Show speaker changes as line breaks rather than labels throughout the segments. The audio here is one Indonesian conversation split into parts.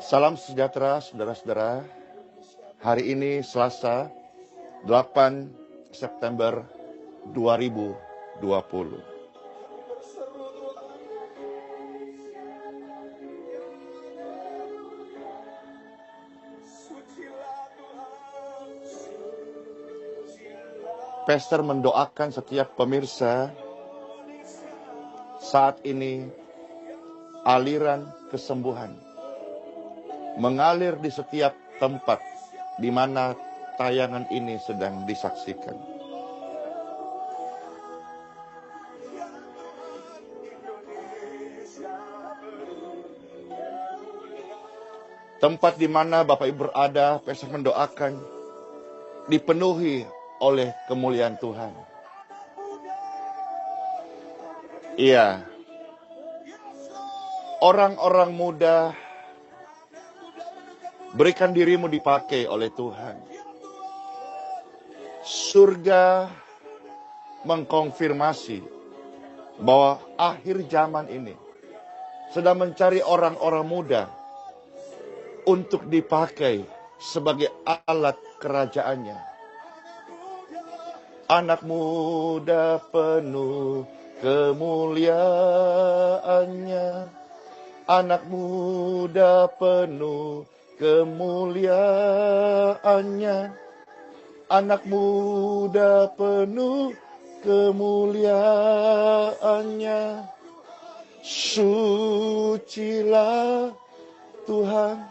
Salam sejahtera saudara-saudara. Hari ini Selasa 8 September 2020. Pastor mendoakan setiap pemirsa saat ini aliran kesembuhan mengalir di setiap tempat di mana tayangan ini sedang disaksikan. Tempat di mana Bapak Ibu berada, pastor mendoakan dipenuhi oleh kemuliaan Tuhan. Iya, orang-orang muda, berikan dirimu dipakai oleh Tuhan. Surga mengkonfirmasi bahwa akhir zaman ini sedang mencari orang-orang muda untuk dipakai sebagai alat kerajaannya. Anak muda penuh kemuliaannya. Anak muda penuh kemuliaannya. Anak muda penuh kemuliaannya. Sucilah Tuhan.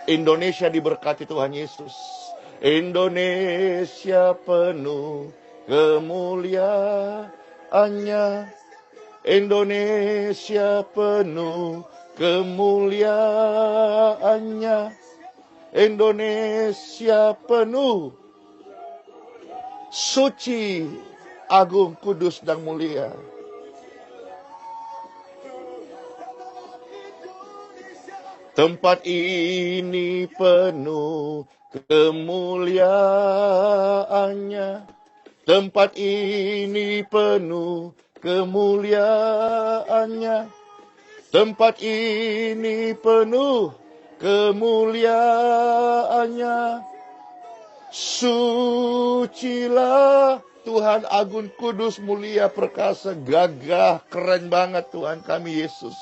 Indonesia diberkati Tuhan Yesus. Indonesia penuh kemuliaannya. Indonesia penuh kemuliaannya. Indonesia penuh suci, agung, kudus, dan mulia. Tempat ini penuh kemuliaannya. Tempat ini penuh kemuliaannya. Tempat ini penuh kemuliaannya. Sucilah Tuhan, agung, kudus, mulia, perkasa, gagah, keren banget Tuhan kami Yesus.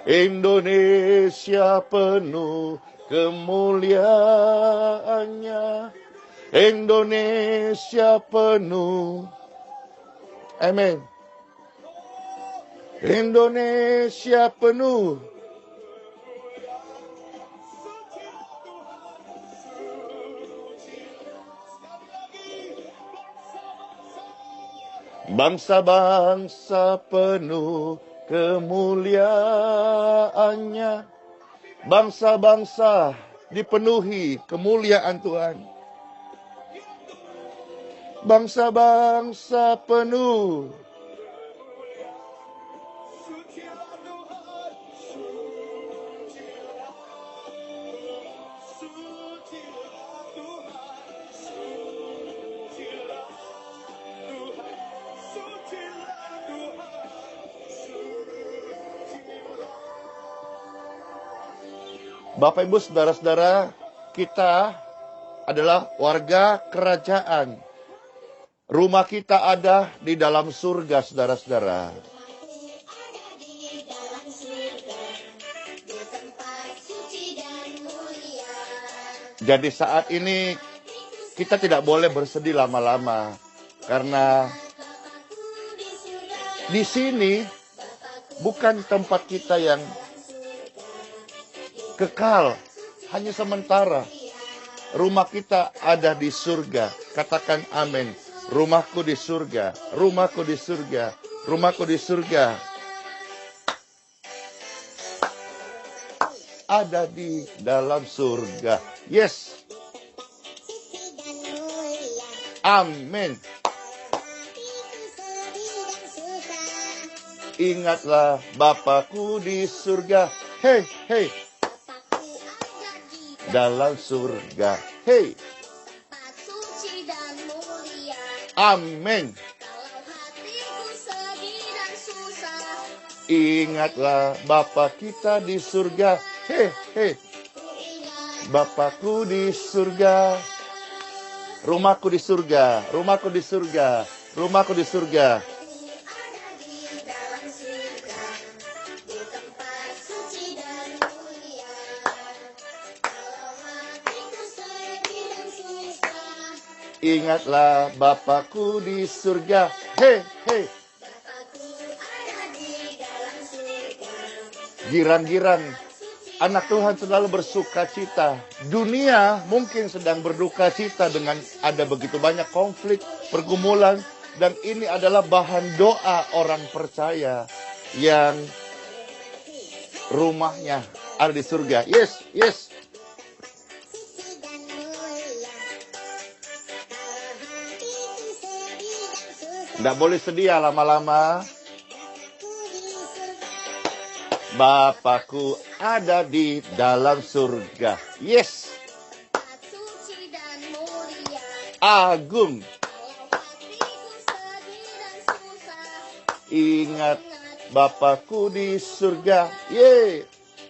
Indonesia penuh kemuliaannya. Indonesia penuh. Amin. Indonesia penuh. Bangsa-bangsa penuh kemuliaannya. Bangsa-bangsa dipenuhi kemuliaan Tuhan. Bangsa-bangsa penuh. Bapak Ibu saudara-saudara, kita adalah warga kerajaan. Rumah kita ada di dalam surga, saudara-saudara. Jadi saat ini kita tidak boleh bersedih lama-lama, karena di sini bukan tempat kita yang kekal, hanya sementara. Rumah kita ada di surga. Katakan amin. Rumahku di surga, rumahku di surga, rumahku di surga. Ada di dalam surga. Yes. Amin. Ingatlah Bapakku di surga. Hey, hey. Dalam surga. Hey. Amin. Ingatlah Bapa kita di surga. Hei, hei. Bapakku di surga. Rumahku di surga. Rumahku di surga. Rumahku di surga. Ingatlah Bapakku di surga. Hei, hei. Girang-girang, anak Tuhan selalu bersuka cita. Dunia mungkin sedang berduka cita dengan ada begitu banyak konflik, pergumulan. Dan ini adalah bahan doa orang percaya yang rumahnya ada di surga. Yes, yes. Tidak boleh sedih lama-lama. Bapakku ada di dalam surga. Yes. Agung. Ingat Bapakku di surga. Ye.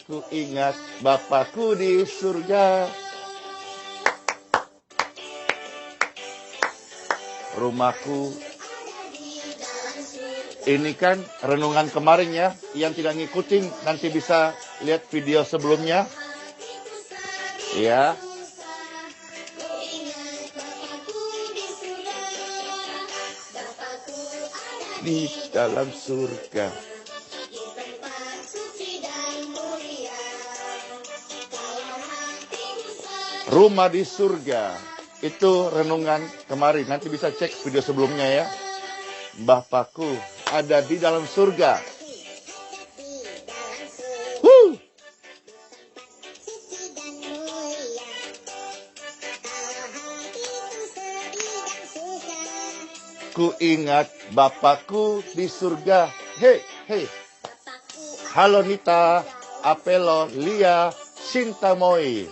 Ku ingat Bapakku di surga. Rumahku. Ini kan renungan kemarin ya. Yang tidak ngikutin nanti bisa lihat video sebelumnya. Ya. Di dalam surga. Rumah di surga. Itu renungan kemarin. Nanti bisa cek video sebelumnya ya. Bapakku ada di dalam surga. Ku ingat Bapakku di surga. Hei, hei. Halo Nita, Apelo, Lia, Sintamoi,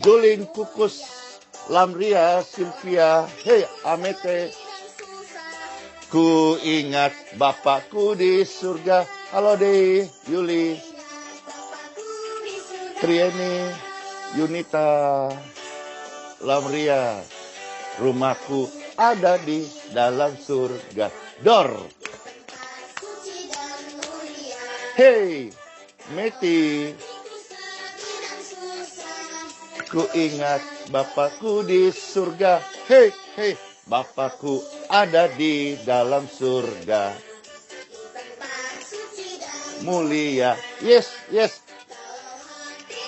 Julin, Kukus, Lamria, Sylvia, hei, Amete. Ku ingat Bapakku di surga. Halo Dei, Yuli, Trieni, Yunita, Lamria. Rumahku ada di dalam surga. Dor. Hei, Meti. Ku ingat Bapakku di surga. Hei, hei. Bapakku ada di dalam surga. Mulia. Yes, yes.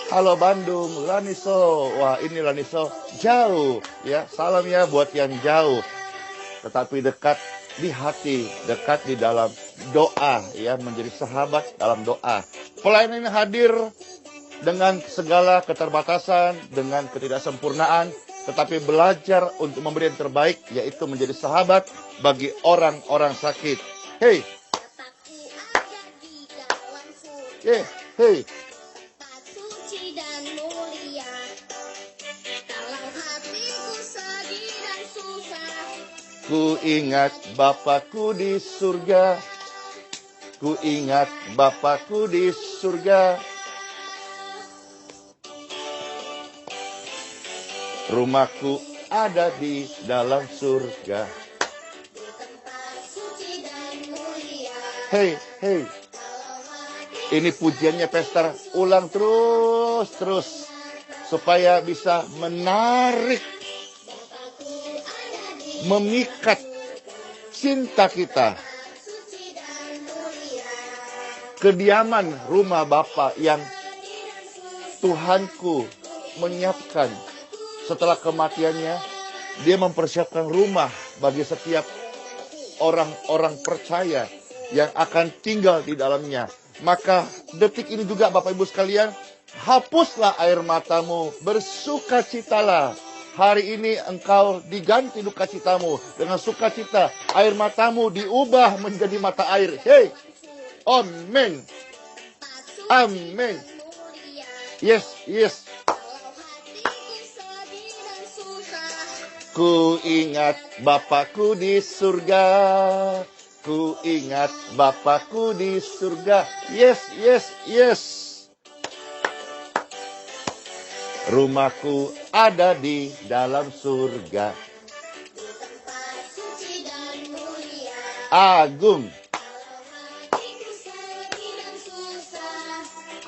Halo Bandung, Laniso. Wah, ini Laniso jauh ya. Salam ya buat yang jauh. Tetapi dekat di hati, dekat di dalam doa ya, menjadi sahabat dalam doa. Pelayan ini hadir dengan segala keterbatasan, dengan ketidaksempurnaan, tetapi belajar untuk memberi yang terbaik, yaitu menjadi sahabat bagi orang-orang sakit. Hei. Yeah, hei. Ku ingat Bapakku di surga. Ku ingat Bapakku di surga. Rumahku ada di dalam surga. Hei, hei. Ini pujiannya Pastor, ulang terus. Supaya bisa menarik, memikat cinta kita. Kediaman rumah Bapa yang Tuhanku menyiapkan setelah kematiannya. Dia mempersiapkan rumah bagi setiap orang-orang percaya yang akan tinggal di dalamnya. Maka detik ini juga Bapak Ibu sekalian, hapuslah air matamu, bersukacitalah. Hari ini engkau diganti duka citamu dengan sukacita. Air matamu diubah menjadi mata air. Hei, amin, amin. Yes, yes. Ku ingat Bapakku di surga. Ku ingat Bapakku di surga. Yes, yes, yes. Rumahku ada di dalam surga. Agung.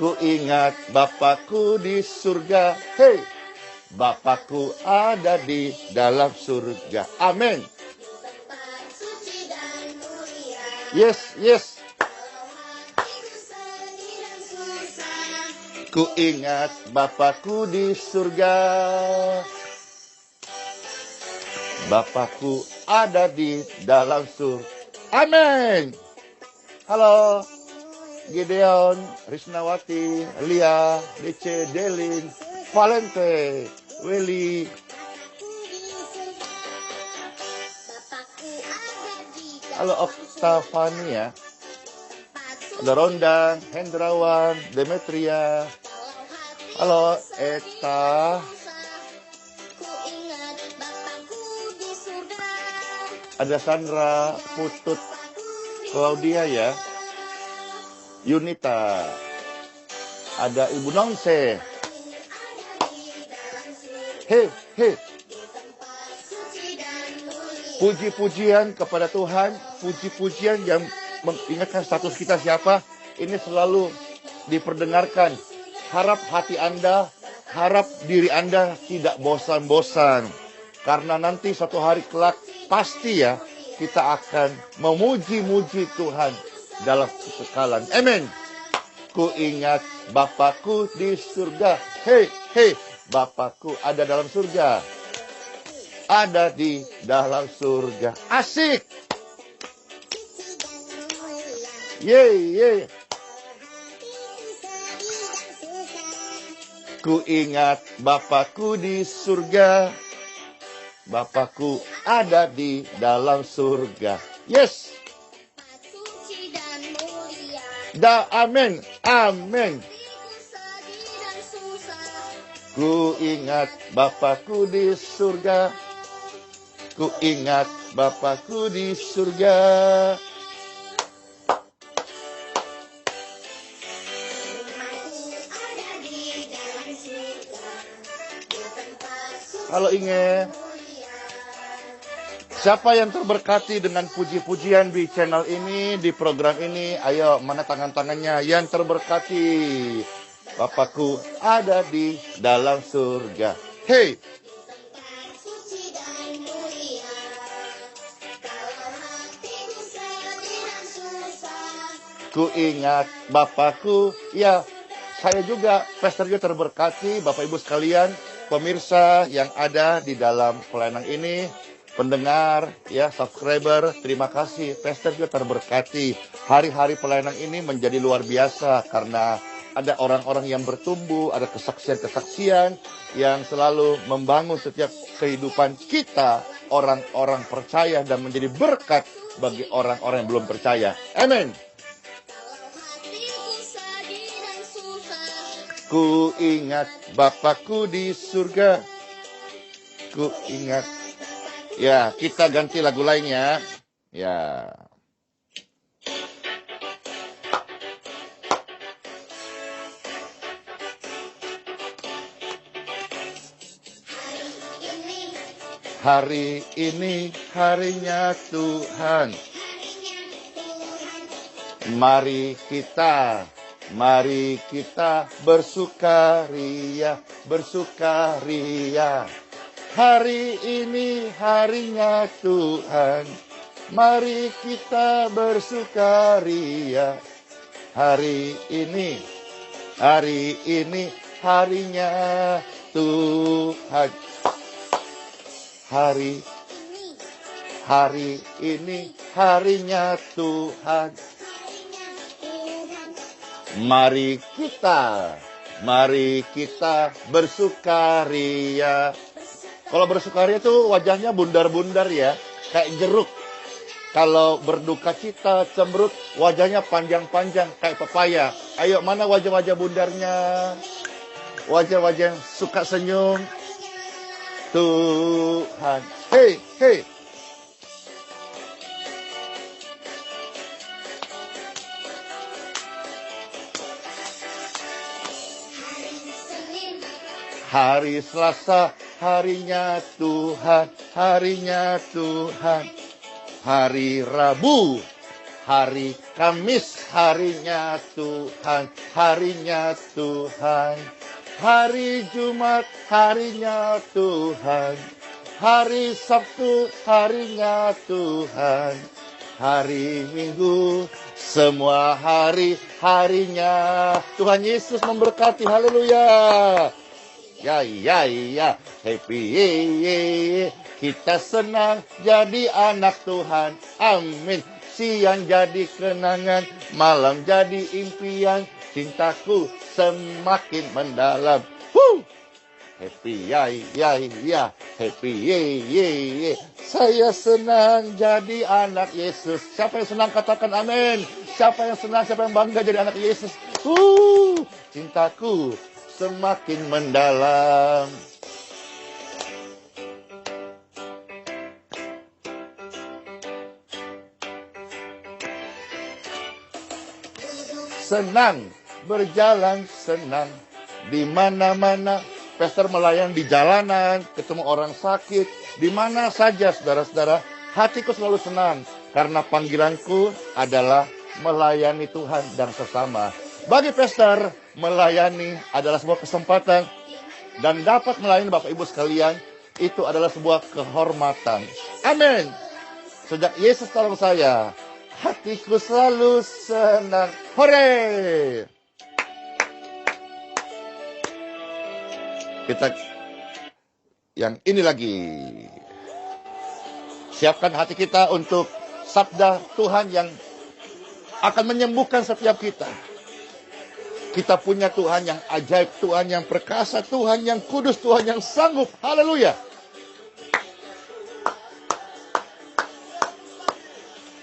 Ku ingat Bapakku di surga. Hei, Bapakku ada di dalam surga. Amin. Yes, yes. Ku ingat Bapakku di surga. Bapakku ada di dalam surga. Amin. Halo, Gideon, Risnawati, Lia, DC, Delin, Valente, Willy. Halo, Oktavania. Ada Rondang, Hendrawan, Demetria. Halo, Eta. Ada Sandra, Putut, Claudia ya. Yunita. Ada Ibu Nongse. Hei, hei. Puji-pujian kepada Tuhan, puji-pujian yang mengingatkan status kita siapa, ini selalu diperdengarkan. Harap hati Anda, harap diri Anda tidak bosan-bosan. Karena nanti suatu hari kelak, pasti ya, kita akan memuji-muji Tuhan dalam kekekalan. Amin. Ku ingat Bapakku di surga. Hei, hei, Bapakku ada dalam surga. Ada di dalam surga. Asik. Yeay, yeay. Ku ingat Bapakku di surga. Bapakku ada di dalam surga. Yes. Amin. Amin. Ku ingat Bapakku di surga. Ku ingat Bapakku di surga. Halo Inge. Siapa yang terberkati dengan puji-pujian di channel ini, di program ini? Ayo, mana tangan-tangannya yang terberkati? Bapakku ada di dalam surga. Hei. Ku ingat Bapakku. Ya, saya juga, Pastor juga terberkati, Bapak Ibu sekalian, pemirsa yang ada di dalam pelayanan ini, pendengar, ya, subscriber, terima kasih. Pastor juga terberkati. Hari-hari pelayanan ini menjadi luar biasa karena ada orang-orang yang bertumbuh, ada kesaksian-kesaksian yang selalu membangun setiap kehidupan kita, orang-orang percaya, dan menjadi berkat bagi orang-orang yang belum percaya. Amin. Ku ingat Bapakku di surga. Ku ingat. Ya, kita ganti lagu lainnya. Ya. Hari ini harinya Tuhan. Mari kita bersukaria, bersukaria. Hari ini harinya Tuhan. Mari kita bersukaria. Hari ini harinya Tuhan. Hari ini harinya Tuhan. Mari kita bersukaria. Kalau bersukaria tuh wajahnya bundar-bundar ya, kayak jeruk. Kalau berduka cita, cemberut, wajahnya panjang-panjang kayak pepaya. Ayo, mana wajah-wajah bundarnya? Wajah-wajah yang suka senyum. Tuhan. Hei, hei. Hari Selasa, harinya Tuhan, harinya Tuhan. Hari Rabu, hari Kamis, harinya Tuhan, harinya Tuhan. Hari Jumat, harinya Tuhan. Hari Sabtu, harinya Tuhan. Hari Minggu, semua hari, harinya Tuhan Yesus memberkati. Haleluya. Ya, happy, ye. Kita senang jadi anak Tuhan, amin. Siang jadi kenangan, malam jadi impian, cintaku semakin mendalam. Happy, ya, happy, ye. Saya senang jadi anak Yesus. Siapa yang senang katakan amin. Siapa yang senang, siapa yang bangga jadi anak Yesus. Cintaku semakin mendalam. Senang, berjalan senang. Di mana-mana, pastor melayani di jalanan, ketemu orang sakit, di mana saja saudara-saudara, hatiku selalu senang. Karena panggilanku adalah melayani Tuhan dan sesama. Bagi pastor, melayani adalah sebuah kesempatan. Dan dapat melayani Bapak Ibu sekalian, itu adalah sebuah kehormatan. Amin. Sejak Yesus tolong saya, hatiku selalu senang. Hore! Kita yang ini lagi. Siapkan hati kita untuk sabda Tuhan yang akan menyembuhkan setiap kita. Kita punya Tuhan yang ajaib, Tuhan yang perkasa, Tuhan yang kudus, Tuhan yang sanggup. Haleluya.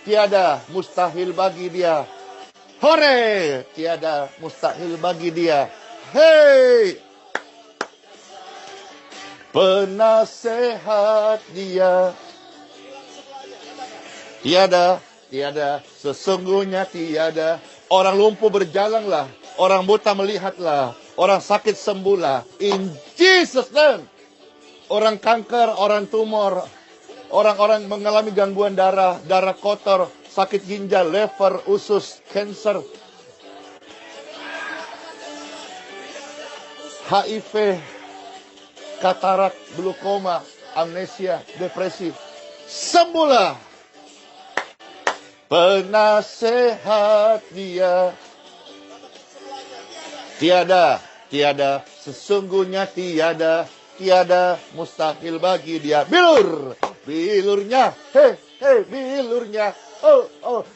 Tiada mustahil bagi Dia. Hore! Tiada mustahil bagi Dia. Hei! Penasehat Dia. Tiada, sesungguhnya tiada. Orang lumpuh berjalanlah, orang buta melihatlah, orang sakit sembuhlah. In Jesus name. Orang kanker, orang tumor, orang-orang mengalami gangguan darah, darah kotor, sakit ginjal, lever, usus, cancer, HIV, katarak, glaukoma, amnesia, depresi. Sembuhlah. Penasehat Dia. Tiada, sesungguhnya tiada mustahil bagi Dia. Bilurnya, bilurnya,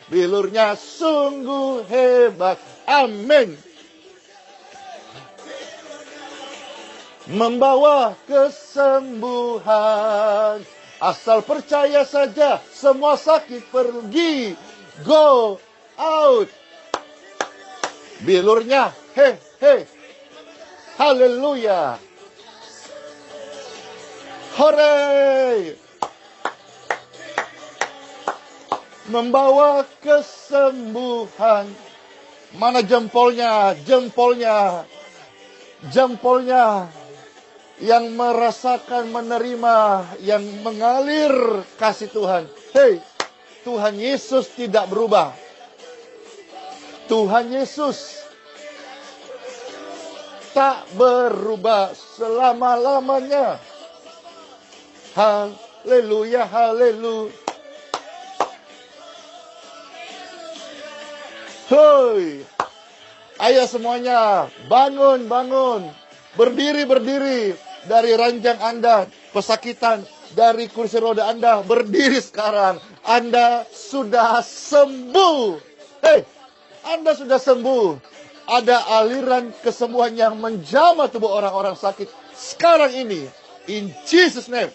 bilurnya sungguh hebat. Amin. Membawa kesembuhan. Asal percaya saja, semua sakit pergi. Go out. Bilurnya, haleluya. Hore. Membawa kesembuhan. Mana jempolnya? Jempolnya yang merasakan, menerima, yang mengalir kasih Tuhan. Hei, Tuhan Yesus tidak berubah. Tuhan Yesus tak berubah selama-lamanya. Haleluya, haleluya. Hoi, ayo semuanya, bangun. Berdiri dari ranjang Anda, pesakitan, dari kursi roda Anda, berdiri sekarang. Anda sudah sembuh. Hei, Anda sudah sembuh. Ada aliran kesembuhan yang menjamah tubuh orang-orang sakit sekarang ini. In Jesus name.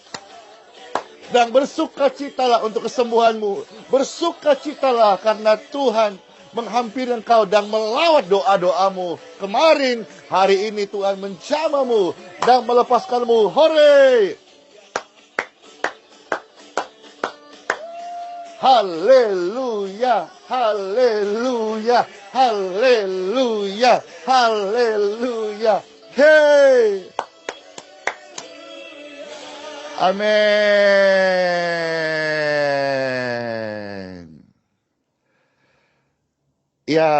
Dan bersukacitalah untuk kesembuhanmu. Bersukacitalah karena Tuhan menghampiri engkau dan melawat doa-doamu. Kemarin, hari ini Tuhan menjamahmu dan melepaskanmu. Hore! Haleluya, haleluya, haleluya, haleluya. Hey! Amin. Ya.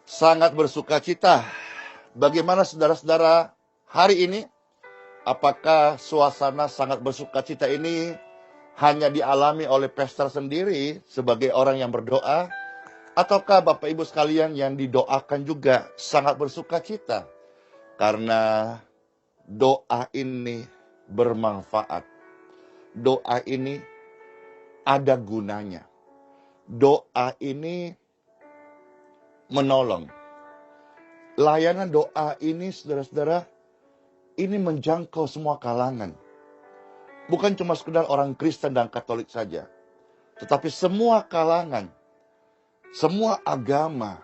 Sangat bersuka cita. Bagaimana saudara-saudara hari ini? Apakah suasana sangat bersuka cita ini hanya dialami oleh pastor sendiri sebagai orang yang berdoa? Ataukah Bapak Ibu sekalian yang didoakan juga sangat bersuka cita? Karena doa ini bermanfaat. Doa ini ada gunanya. Doa ini menolong. Layanan doa ini, saudara-saudara, ini menjangkau semua kalangan. Bukan cuma sekedar orang Kristen dan Katolik saja. Tetapi semua kalangan, semua agama,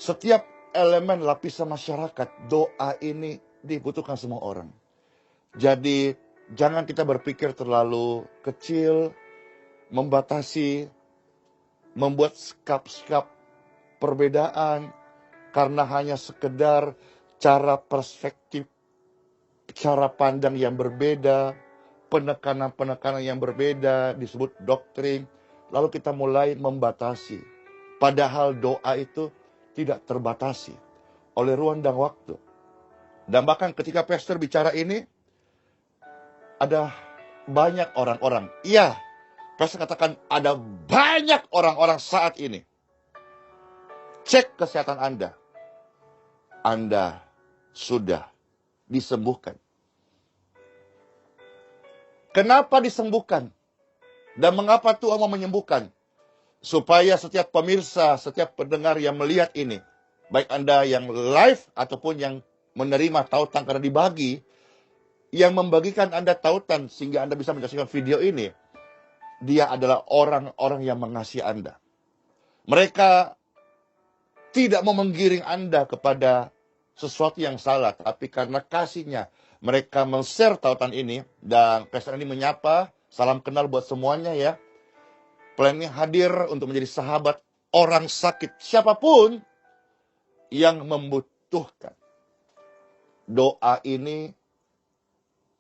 setiap elemen lapisan masyarakat, doa ini dibutuhkan semua orang. Jadi, jangan kita berpikir terlalu kecil, membatasi, membuat skap-skap perbedaan, karena hanya sekedar cara perspektif, cara pandang yang berbeda, penekanan-penekanan yang berbeda, disebut doktrin. Lalu kita mulai membatasi. Padahal doa itu tidak terbatasi oleh ruang dan waktu. Dan bahkan ketika pastor bicara ini, ada banyak orang-orang. Iya, pastor katakan ada banyak orang-orang saat ini. Cek kesehatan Anda. Anda sudah disembuhkan. Kenapa disembuhkan? Dan mengapa Tuhan mau menyembuhkan? Supaya setiap pemirsa, setiap pendengar yang melihat ini, baik Anda yang live ataupun yang menerima tautan karena dibagi, yang membagikan Anda tautan sehingga Anda bisa menyaksikan video ini, dia adalah orang-orang yang mengasihi Anda. Mereka tidak mau menggiring Anda kepada sesuatu yang salah, tapi karena kasihnya, mereka men-share tautan ini, dan pastor ini menyapa, salam kenal buat semuanya ya. Plan ini hadir untuk menjadi sahabat orang sakit, siapapun yang membutuhkan. Doa ini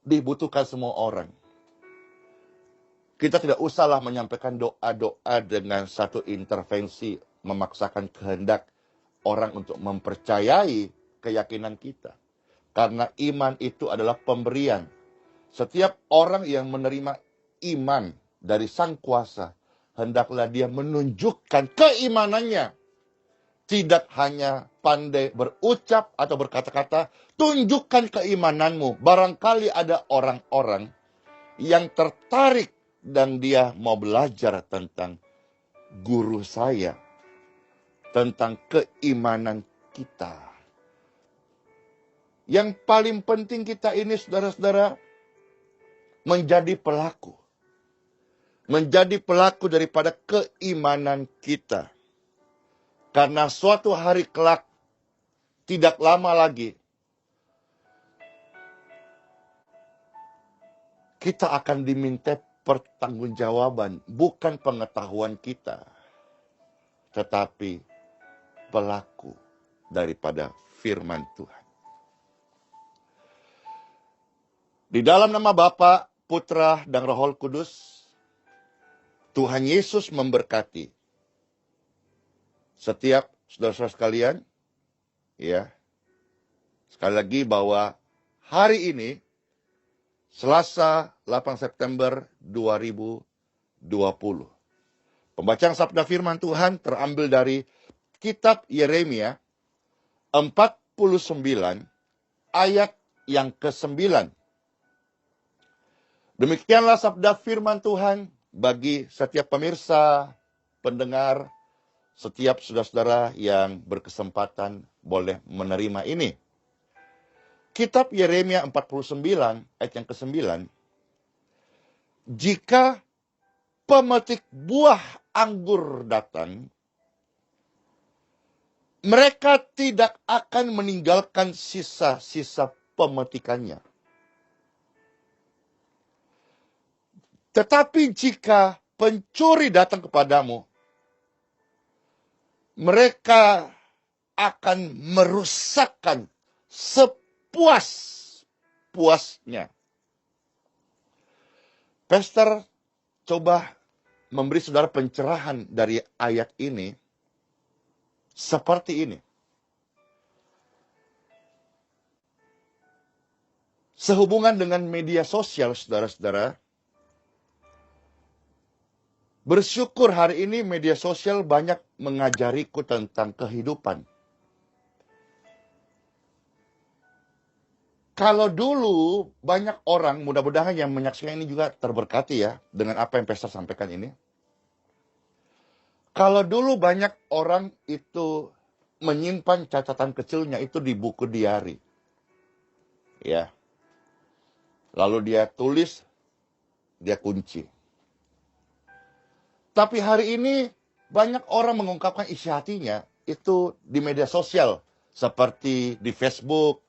dibutuhkan semua orang. Kita tidak usahlah menyampaikan doa-doa dengan satu intervensi, memaksakan kehendak orang untuk mempercayai keyakinan kita. Karena iman itu adalah pemberian. Setiap orang yang menerima iman dari Sang Kuasa, hendaklah dia menunjukkan keimanannya. Tidak hanya pandai berucap atau berkata-kata, tunjukkan keimananmu. Barangkali ada orang-orang yang tertarik dan dia mau belajar tentang guru saya, tentang keimanan kita. Yang paling penting kita ini, saudara-saudara, menjadi pelaku. Menjadi pelaku daripada keimanan kita. Karena suatu hari kelak, tidak lama lagi, kita akan diminta pertanggungjawaban, bukan pengetahuan kita, tetapi pelaku daripada firman Tuhan. Di dalam nama Bapa, Putra, dan Roh Kudus, Tuhan Yesus memberkati setiap saudara-saudara sekalian. Ya, sekali lagi bahwa hari ini, Selasa 8 September 2020. Pembacaan sabda firman Tuhan terambil dari kitab Yeremia 49 ayat yang ke-9. Demikianlah sabda firman Tuhan bagi setiap pemirsa, pendengar, setiap saudara-saudara yang berkesempatan boleh menerima ini. Kitab Yeremia 49 ayat yang ke-9. Jika pemetik buah anggur datang, mereka tidak akan meninggalkan sisa-sisa pemetikannya. Tetapi jika pencuri datang kepadamu, mereka akan merusakkan sepuas-puasnya. Pastor coba memberi saudara pencerahan dari ayat ini seperti ini. Sehubungan dengan media sosial, saudara-saudara, bersyukur hari ini media sosial banyak mengajariku tentang kehidupan. Kalau dulu banyak orang, mudah-mudahan yang menyaksikan ini juga terberkati ya dengan apa yang Pastor sampaikan ini. Kalau dulu banyak orang itu menyimpan catatan kecilnya itu di buku diari. Ya. Lalu dia tulis, dia kunci. Tapi hari ini banyak orang mengungkapkan isi hatinya itu di media sosial. Seperti di Facebook,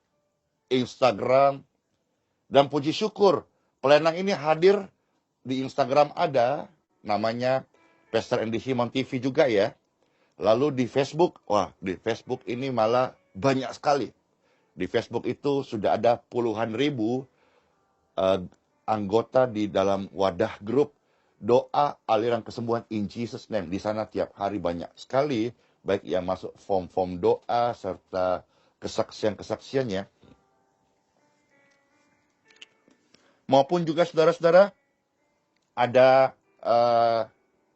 Instagram, dan puji syukur. Pelenang ini hadir di Instagram ada, namanya Pastor Andy Simon TV juga ya. Lalu di Facebook, wah di Facebook ini malah banyak sekali. Di Facebook itu sudah ada puluhan ribu anggota di dalam wadah grup doa aliran kesembuhan in Jesus name. Di sana tiap hari banyak sekali, baik yang masuk form-form doa serta kesaksian-kesaksiannya. Maupun juga saudara-saudara ada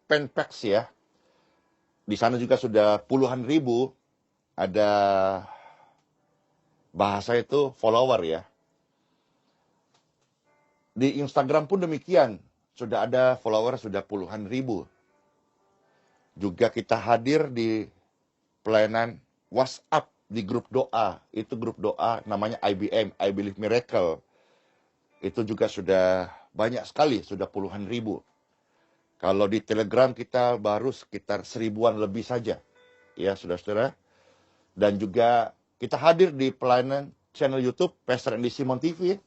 penpacks ya. Di sana juga sudah puluhan ribu ada bahasa itu follower ya. Di Instagram pun demikian, sudah ada follower sudah puluhan ribu. Juga kita hadir di pelayanan WhatsApp di grup doa. Itu grup doa namanya IBM, I Believe Miracle. Itu juga sudah banyak sekali, sudah puluhan ribu. Kalau di Telegram kita baru sekitar 1000-an lebih saja. Ya, saudara-saudara. Dan juga kita hadir di pelayanan channel YouTube Pastor Andy Simon TV.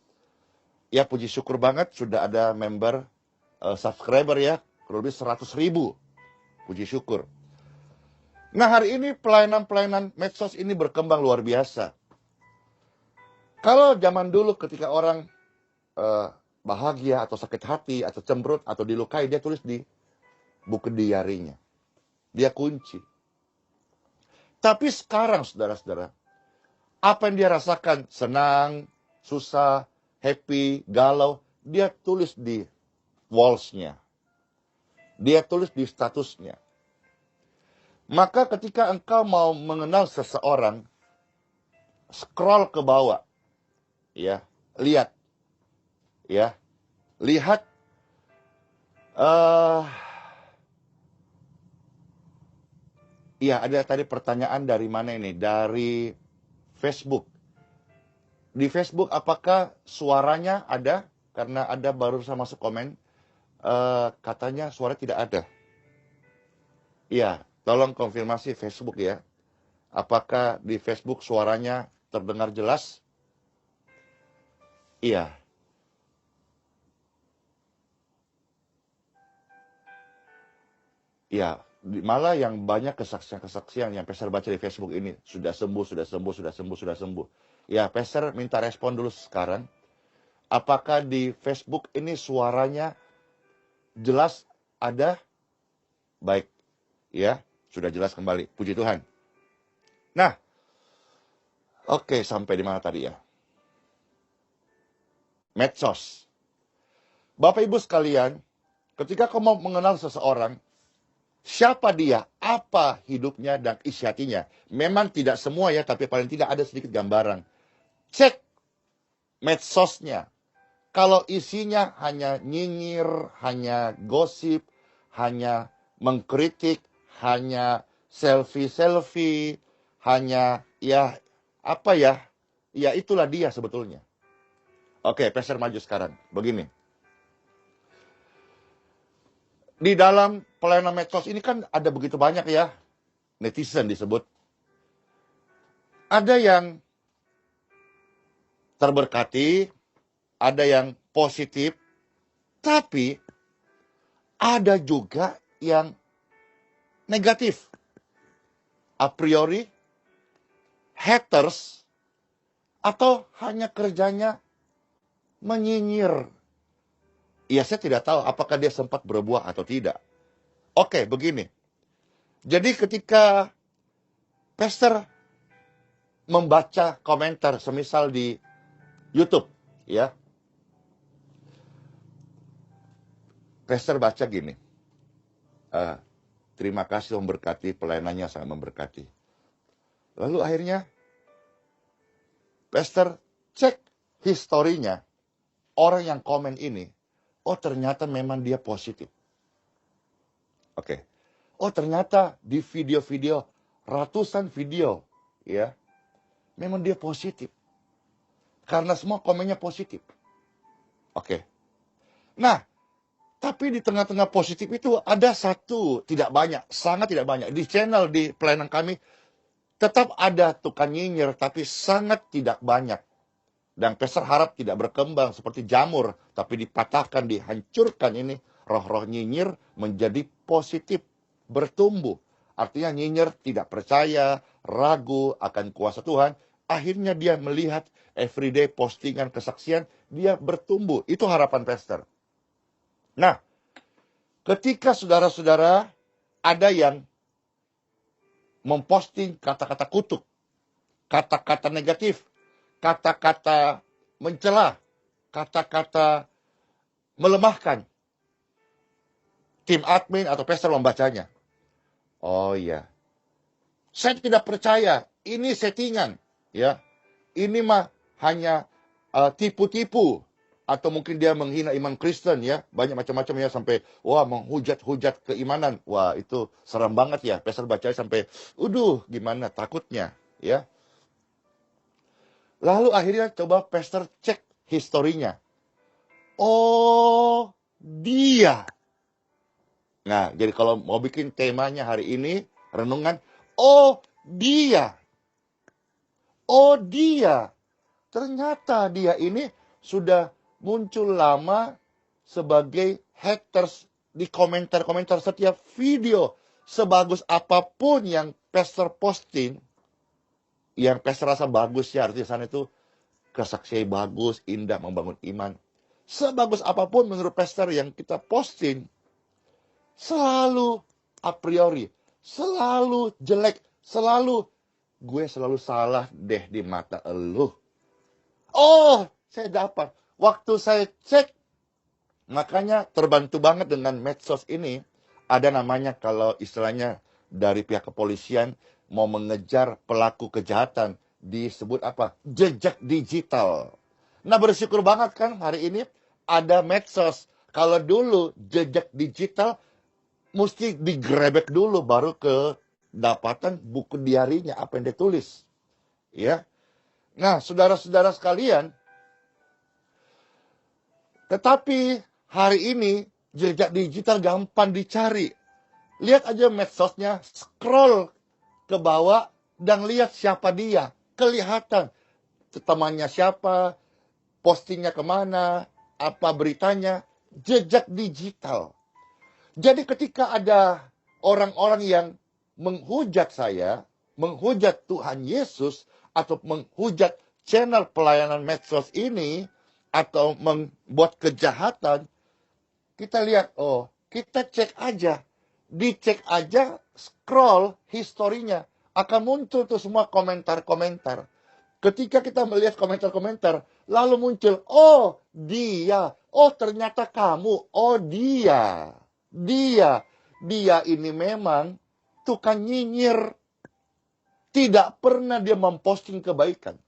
Ya, puji syukur banget sudah ada member subscriber ya, kurang lebih 100.000. Puji syukur. Nah, hari ini pelayanan-pelayanan medsos ini berkembang luar biasa. Kalau zaman dulu ketika orang bahagia atau sakit hati atau cemberut atau dilukai, dia tulis di buku diarinya. Dia kunci. Tapi sekarang, saudara-saudara, apa yang dia rasakan, senang, susah, happy, galau, dia tulis di walls-nya. Dia tulis di statusnya. Maka ketika engkau mau mengenal seseorang, scroll ke bawah. Ya, lihat. Ya, lihat ya, ada tadi pertanyaan dari mana ini? Dari Facebook. Di Facebook apakah suaranya ada? Karena ada baru sama masuk komen. Katanya suara tidak ada. Iya, tolong konfirmasi Facebook ya. Apakah di Facebook suaranya terdengar jelas? Iya. Ya, malah yang banyak kesaksian-kesaksian yang Pastor baca di Facebook ini sudah sembuh, sudah sembuh, sudah sembuh, sudah sembuh. Ya, Pastor minta respon dulu sekarang. Apakah di Facebook ini suaranya jelas ada? Baik, ya, sudah jelas kembali. Puji Tuhan. Nah, oke, sampai di mana tadi ya? Medsos. Bapak Ibu sekalian, ketika kau mau mengenal seseorang, siapa dia, apa hidupnya, dan isi hatinya. Memang tidak semua ya, tapi paling tidak ada sedikit gambaran. Cek medsosnya. Kalau isinya hanya nyinyir, hanya gosip, hanya mengkritik, hanya selfie-selfie, hanya ya apa ya, ya itulah dia sebetulnya. Oke, Pastor maju sekarang. Begini. Di dalam pelayanan medsos ini kan ada begitu banyak ya, netizen disebut. Ada yang terberkati, ada yang positif, tapi Ada juga yang negatif. A priori, haters, atau hanya kerjanya menyinyir. Ya, saya tidak tahu apakah dia sempat berbuah atau tidak. Oke, begini. Jadi ketika pastor membaca komentar, semisal di YouTube, ya, pastor baca gini, terima kasih memberkati, pelayanannya sangat memberkati. Lalu akhirnya pastor cek historinya, orang yang komen ini, oh ternyata memang dia positif. Oke. Oh ternyata di video-video, ratusan video, ya, memang dia positif. Karena semua komennya positif. Oke. Nah, tapi di tengah-tengah positif itu ada satu, tidak banyak, sangat tidak banyak. Di channel, di pelayanan kami, tetap ada tukang nyinyir, tapi sangat tidak banyak. Dan pastor harap tidak berkembang seperti jamur, tapi dipatahkan, dihancurkan ini, roh-roh nyinyir menjadi positif, bertumbuh. Artinya nyinyir tidak percaya, ragu akan kuasa Tuhan. Akhirnya dia melihat everyday postingan kesaksian, dia bertumbuh. Itu harapan pastor. Nah, ketika saudara-saudara ada yang memposting kata-kata kutuk, kata-kata negatif, kata-kata mencela, kata-kata melemahkan, tim admin atau pastor membacanya. Oh iya, saya tidak percaya, ini settingan, ya. Ini mah hanya tipu-tipu, atau mungkin dia menghina iman Kristen, ya. Banyak macam-macam, ya, sampai wah menghujat-hujat keimanan. Wah, itu seram banget, ya. Pastor baca sampai gimana takutnya, ya. Lalu akhirnya coba pastor cek historinya. Oh, dia. Nah, jadi kalau mau bikin temanya hari ini, renungan, oh dia. Oh dia. Ternyata dia ini sudah muncul lama sebagai haters di komentar-komentar setiap video. Sebagus apapun yang pastor posting, yang pastor rasa bagus, ya, artinya sana itu kesaksian bagus, indah, membangun iman. Sebagus apapun menurut pastor yang kita posting, selalu a priori, selalu jelek, gue selalu salah deh di mata elu. Oh, saya dapat. Waktu saya cek, makanya terbantu banget dengan medsos ini. Ada namanya, kalau istilahnya dari pihak kepolisian mau mengejar pelaku kejahatan, disebut apa? Jejak digital. Nah, bersyukur banget kan hari ini ada medsos. Kalau dulu jejak digital mesti digrebek dulu baru kedapatan buku diarinya apa yang dia tulis, ya. Nah, saudara-saudara sekalian, tetapi hari ini jejak digital gampang dicari. Lihat aja medsosnya, scroll ke bawah dan lihat siapa dia, kelihatan temannya siapa, postingnya kemana, apa beritanya, jejak digital. Jadi ketika ada orang-orang yang menghujat saya, menghujat Tuhan Yesus, atau menghujat channel pelayanan medsos ini, atau membuat kejahatan, kita lihat, oh, kita cek aja. Dicek aja, scroll historinya. Akan muncul tuh semua komentar-komentar. Ketika kita melihat komentar-komentar, lalu muncul, oh, dia. Oh, ternyata kamu. Oh, dia. Dia ini memang tukang nyinyir. Tidak pernah dia memposting kebaikan.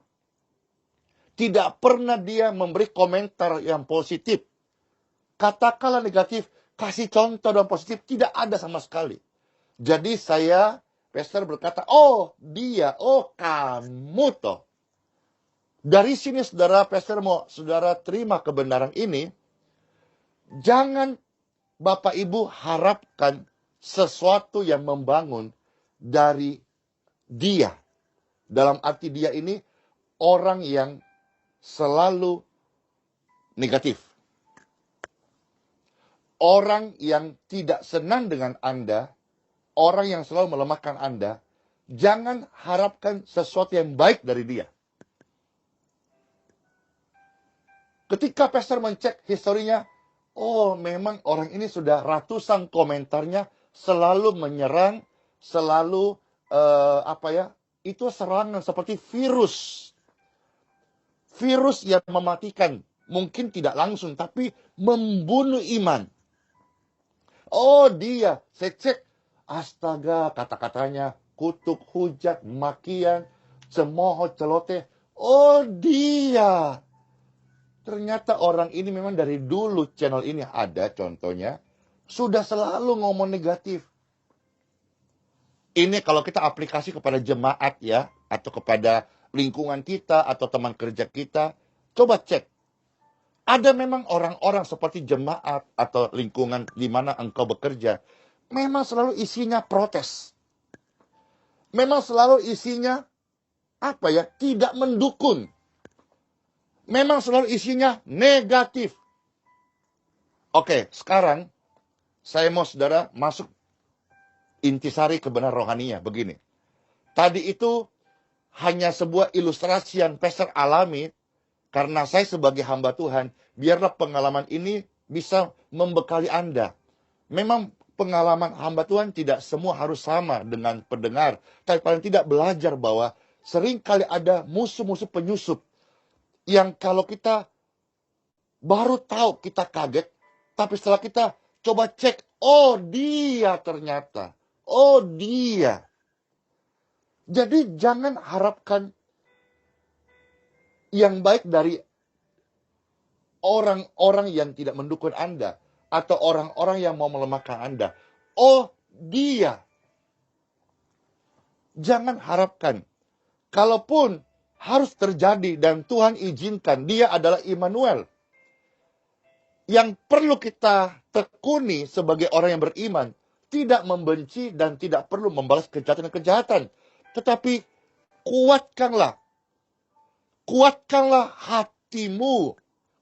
Tidak pernah dia memberi komentar yang positif. Katakanlah negatif, kasih contoh dan positif, tidak ada sama sekali. Jadi saya, pastor berkata, oh dia, oh kamu toh. Dari sini saudara, pastor mau saudara terima kebenaran ini, jangan Bapak Ibu harapkan sesuatu yang membangun dari dia. Dalam arti dia ini orang yang selalu negatif. orang yang tidak senang dengan Anda, orang yang selalu melemahkan Anda, jangan harapkan sesuatu yang baik dari dia. Ketika pastor mencek historinya, oh memang orang ini sudah ratusan komentarnya selalu menyerang, selalu itu serangan seperti virus. Virus yang mematikan, mungkin tidak langsung, tapi membunuh iman. Oh dia, saya cek, astaga kata-katanya, kutuk, hujat, makian, cemooh, celoteh. Oh dia. Ternyata orang ini memang dari dulu channel ini ada contohnya, sudah selalu ngomong negatif. Ini kalau kita aplikasi kepada jemaat ya, atau kepada lingkungan kita, atau teman kerja kita, coba cek. Ada memang orang-orang seperti jemaat atau lingkungan di mana engkau bekerja, memang selalu isinya protes. Memang selalu isinya, tidak mendukung. Memang selalu isinya negatif. Oke, sekarang saya mau saudara masuk intisari kebenaran rohaninya. Begini. Tadi itu hanya sebuah ilustrasi yang pastor alami. Karena saya sebagai hamba Tuhan, biarlah pengalaman ini bisa membekali Anda. Memang pengalaman hamba Tuhan tidak semua harus sama dengan pendengar. Tapi paling tidak belajar bahwa seringkali ada musuh-musuh penyusup. Yang kalau kita baru tahu kita kaget. Tapi setelah kita coba cek, oh dia ternyata. Oh dia. Jadi jangan harapkan yang baik dari orang-orang yang tidak mendukung Anda. Atau orang-orang yang mau melemahkan Anda. Oh dia. Jangan harapkan. Kalaupun harus terjadi dan Tuhan izinkan, dia adalah Immanuel. Yang perlu kita tekuni sebagai orang yang beriman, tidak membenci dan tidak perlu membalas kejahatan-kejahatan. Tetapi kuatkanlah hatimu.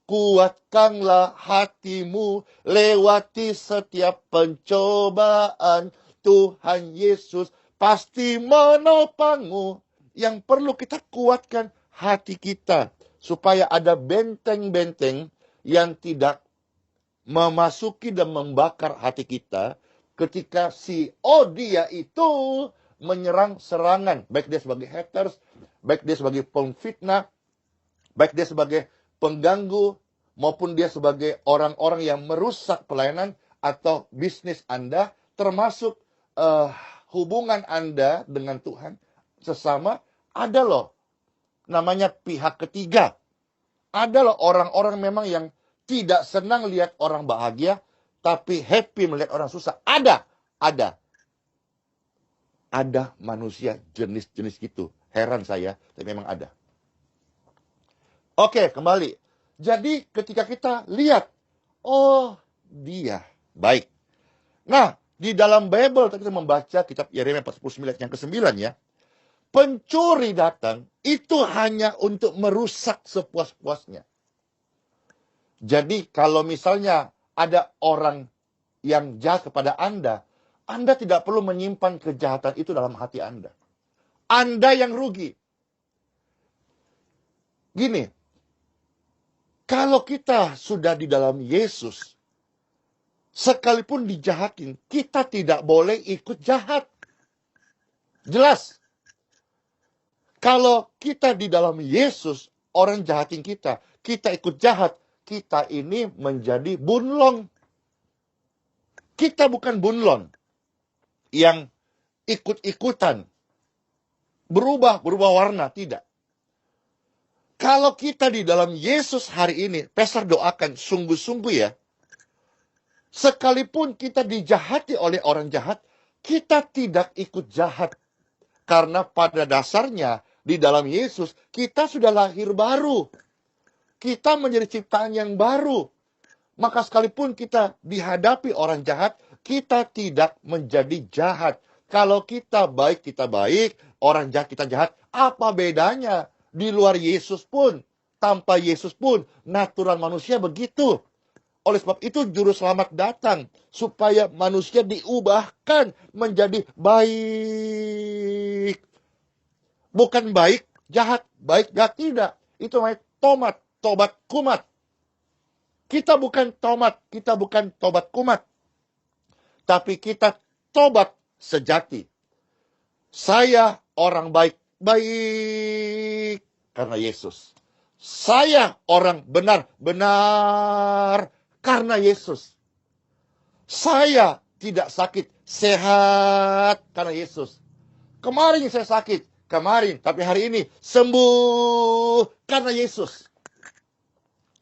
Kuatkanlah hatimu lewati setiap pencobaan. Tuhan Yesus pasti menopangmu. Yang perlu kita kuatkan hati kita. Supaya ada benteng-benteng yang tidak memasuki dan membakar hati kita. Ketika dia itu menyerang serangan. Baik dia sebagai haters, baik dia sebagai pemfitnah, baik dia sebagai pengganggu, maupun dia sebagai orang-orang yang merusak pelayanan atau bisnis Anda, termasuk hubungan Anda dengan Tuhan sesama. Ada loh namanya pihak ketiga. Ada loh orang-orang memang yang tidak senang lihat orang bahagia, tapi happy melihat orang susah. Ada manusia jenis-jenis gitu. Heran saya, tapi memang ada. Oke, kembali. Jadi ketika kita lihat, oh dia baik. Nah, di dalam Bible kita membaca kitab Yeremia 49 yang ke-9 ya. Pencuri datang itu hanya untuk merusak sepuas-puasnya. Jadi kalau misalnya ada orang yang jahat kepada Anda tidak perlu menyimpan kejahatan itu dalam hati Anda. Anda yang rugi. Gini, kalau kita sudah di dalam Yesus, sekalipun dijahatin, kita tidak boleh ikut jahat. Jelas. Kalau kita di dalam Yesus, orang jahatin kita ikut jahat, kita ini menjadi bunlon. Kita bukan bunlon yang ikut-ikutan, berubah warna, tidak. Kalau kita di dalam Yesus hari ini, pastor doakan sungguh-sungguh ya, sekalipun kita dijahati oleh orang jahat, kita tidak ikut jahat. Karena pada dasarnya, di dalam Yesus, kita sudah lahir baru. Kita menjadi ciptaan yang baru. Maka sekalipun kita dihadapi orang jahat, kita tidak menjadi jahat. Kalau kita baik, orang jahat, kita jahat. Apa bedanya? Di luar Yesus pun, tanpa Yesus pun, natural manusia begitu. Oleh sebab itu juru selamat datang supaya manusia diubahkan menjadi baik. Bukan baik jahat, baik jahat tidak. Itu namanya tobat kumat. Kita bukan tobat kumat. Tapi kita tobat sejati. Saya orang baik karena Yesus. Saya orang benar karena Yesus. Saya tidak sakit, sehat karena Yesus. Kemarin saya sakit, tapi hari ini sembuh karena Yesus.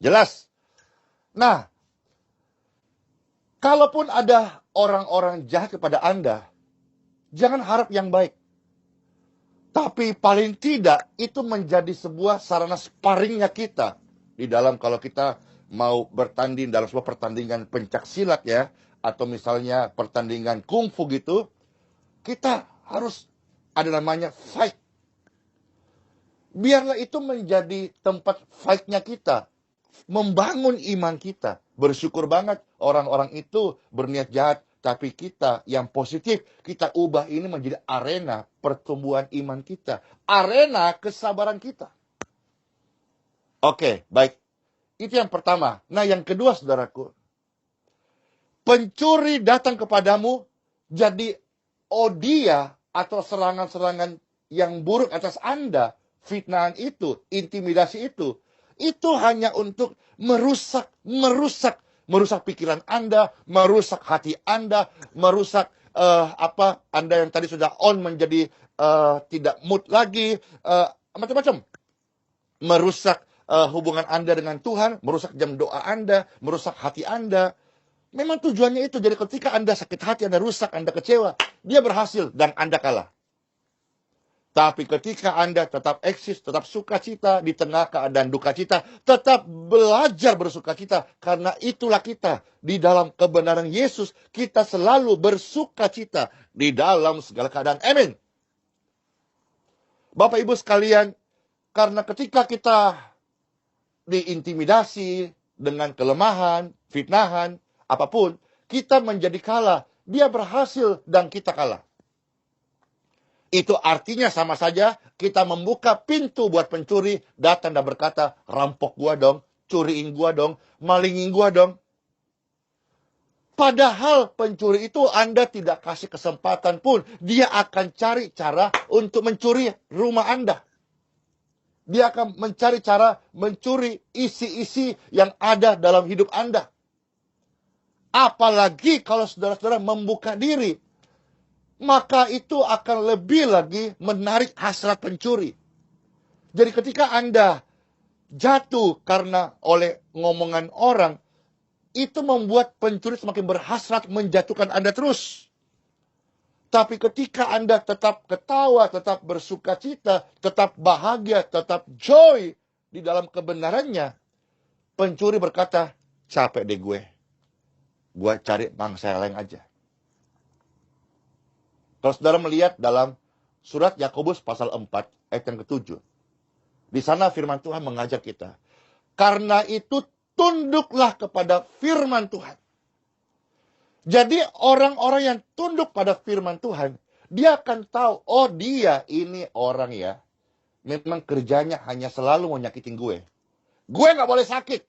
Jelas? Nah, kalaupun ada orang-orang jahat kepada Anda, jangan harap yang baik. Tapi paling tidak itu menjadi sebuah sarana sparringnya kita. Di dalam kalau kita mau bertanding dalam sebuah pertandingan pencaksilat ya. Atau misalnya pertandingan kungfu gitu. Kita harus ada namanya fight. Biarlah itu menjadi tempat fight-nya kita. Membangun iman kita. Bersyukur banget orang-orang itu berniat jahat. Tapi kita yang positif, kita ubah ini menjadi arena pertumbuhan iman kita. Arena kesabaran kita. Oke, baik. Itu yang pertama. Nah, yang kedua, saudaraku. Pencuri datang kepadamu, jadi dia atau serangan-serangan yang buruk atas Anda, fitnahan itu, intimidasi itu hanya untuk merusak pikiran Anda, merusak hati Anda, merusak Anda yang tadi sudah on menjadi tidak mood lagi, macam-macam. Merusak hubungan Anda dengan Tuhan, merusak jam doa Anda, merusak hati Anda. Memang tujuannya itu. Jadi ketika Anda sakit hati, Anda rusak, Anda kecewa, dia berhasil dan Anda kalah. Tapi ketika Anda tetap eksis, tetap sukacita di tengah keadaan duka cita, tetap belajar bersukacita, karena itulah kita di dalam kebenaran Yesus, kita selalu bersukacita di dalam segala keadaan. Amin. Bapak Ibu sekalian, karena ketika kita diintimidasi dengan kelemahan, fitnahan, apapun, kita menjadi kalah. Dia berhasil dan kita kalah. Itu artinya sama saja kita membuka pintu buat pencuri datang dan berkata, rampok gua dong, curiin gua dong, malingin gua dong. Padahal pencuri itu Anda tidak kasih kesempatan pun, dia akan cari cara untuk mencuri rumah Anda. Dia akan mencari cara mencuri isi-isi yang ada dalam hidup Anda. Apalagi kalau saudara-saudara membuka diri, maka itu akan lebih lagi menarik hasrat pencuri. Jadi ketika Anda jatuh karena oleh ngomongan orang, itu membuat pencuri semakin berhasrat menjatuhkan Anda terus. Tapi ketika Anda tetap ketawa, tetap bersukacita, tetap bahagia, tetap joy di dalam kebenarannya, pencuri berkata, capek deh gue cari mangsa yang lain aja. Kalau saudara melihat dalam surat Yakobus pasal 4 ayat yang ke-7. Di sana firman Tuhan mengajar kita. Karena itu tunduklah kepada firman Tuhan. Jadi orang-orang yang tunduk pada firman Tuhan, dia akan tahu, oh dia ini orang ya, memang kerjanya hanya selalu mau nyakitin gue. Gue gak boleh sakit.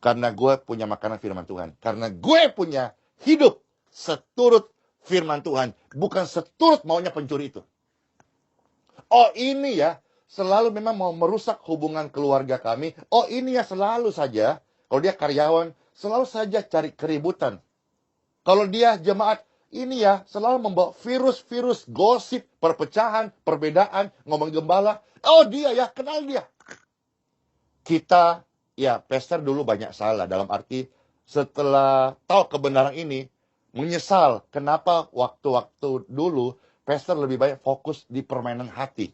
Karena gue punya makanan firman Tuhan. Karena gue punya hidup seturut firman Tuhan, bukan seturut maunya pencuri itu. Oh ini ya, selalu memang mau merusak hubungan keluarga kami. Oh ini ya selalu saja, kalau dia karyawan, selalu saja cari keributan. Kalau dia jemaat, ini ya selalu membawa virus-virus, gosip, perpecahan, perbedaan, ngomong gembala. Oh dia ya, kenal dia. Kita, ya pastor dulu banyak salah, dalam arti setelah tahu kebenaran ini, menyesal kenapa waktu-waktu dulu pastor lebih banyak fokus di permainan hati.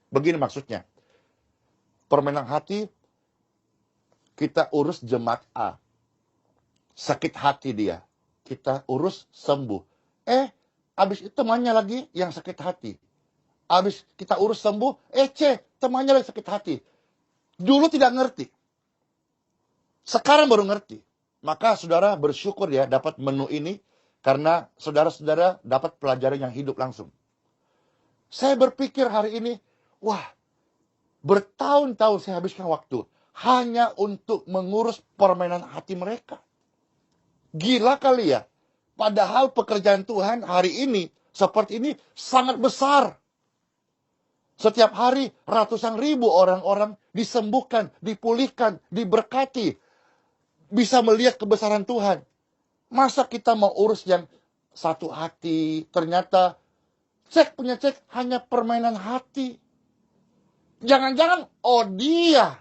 Begini maksudnya. Permainan hati, kita urus jemaat A. Sakit hati dia. Kita urus sembuh. Habis itu temannya lagi yang sakit hati. Habis kita urus sembuh, C, temannya lagi sakit hati. Dulu tidak ngerti. Sekarang baru ngerti. Maka saudara bersyukur ya dapat menu ini, karena saudara-saudara dapat pelajaran yang hidup langsung. Saya berpikir hari ini, wah, bertahun-tahun saya habiskan waktu hanya untuk mengurus permainan hati mereka. Gila kali ya. Padahal pekerjaan Tuhan hari ini, seperti ini, sangat besar. Setiap hari ratusan ribu orang-orang disembuhkan, dipulihkan, diberkati. Bisa melihat kebesaran Tuhan. Masa kita mau urus yang satu hati, ternyata punya cek hanya permainan hati. Jangan-jangan, oh dia.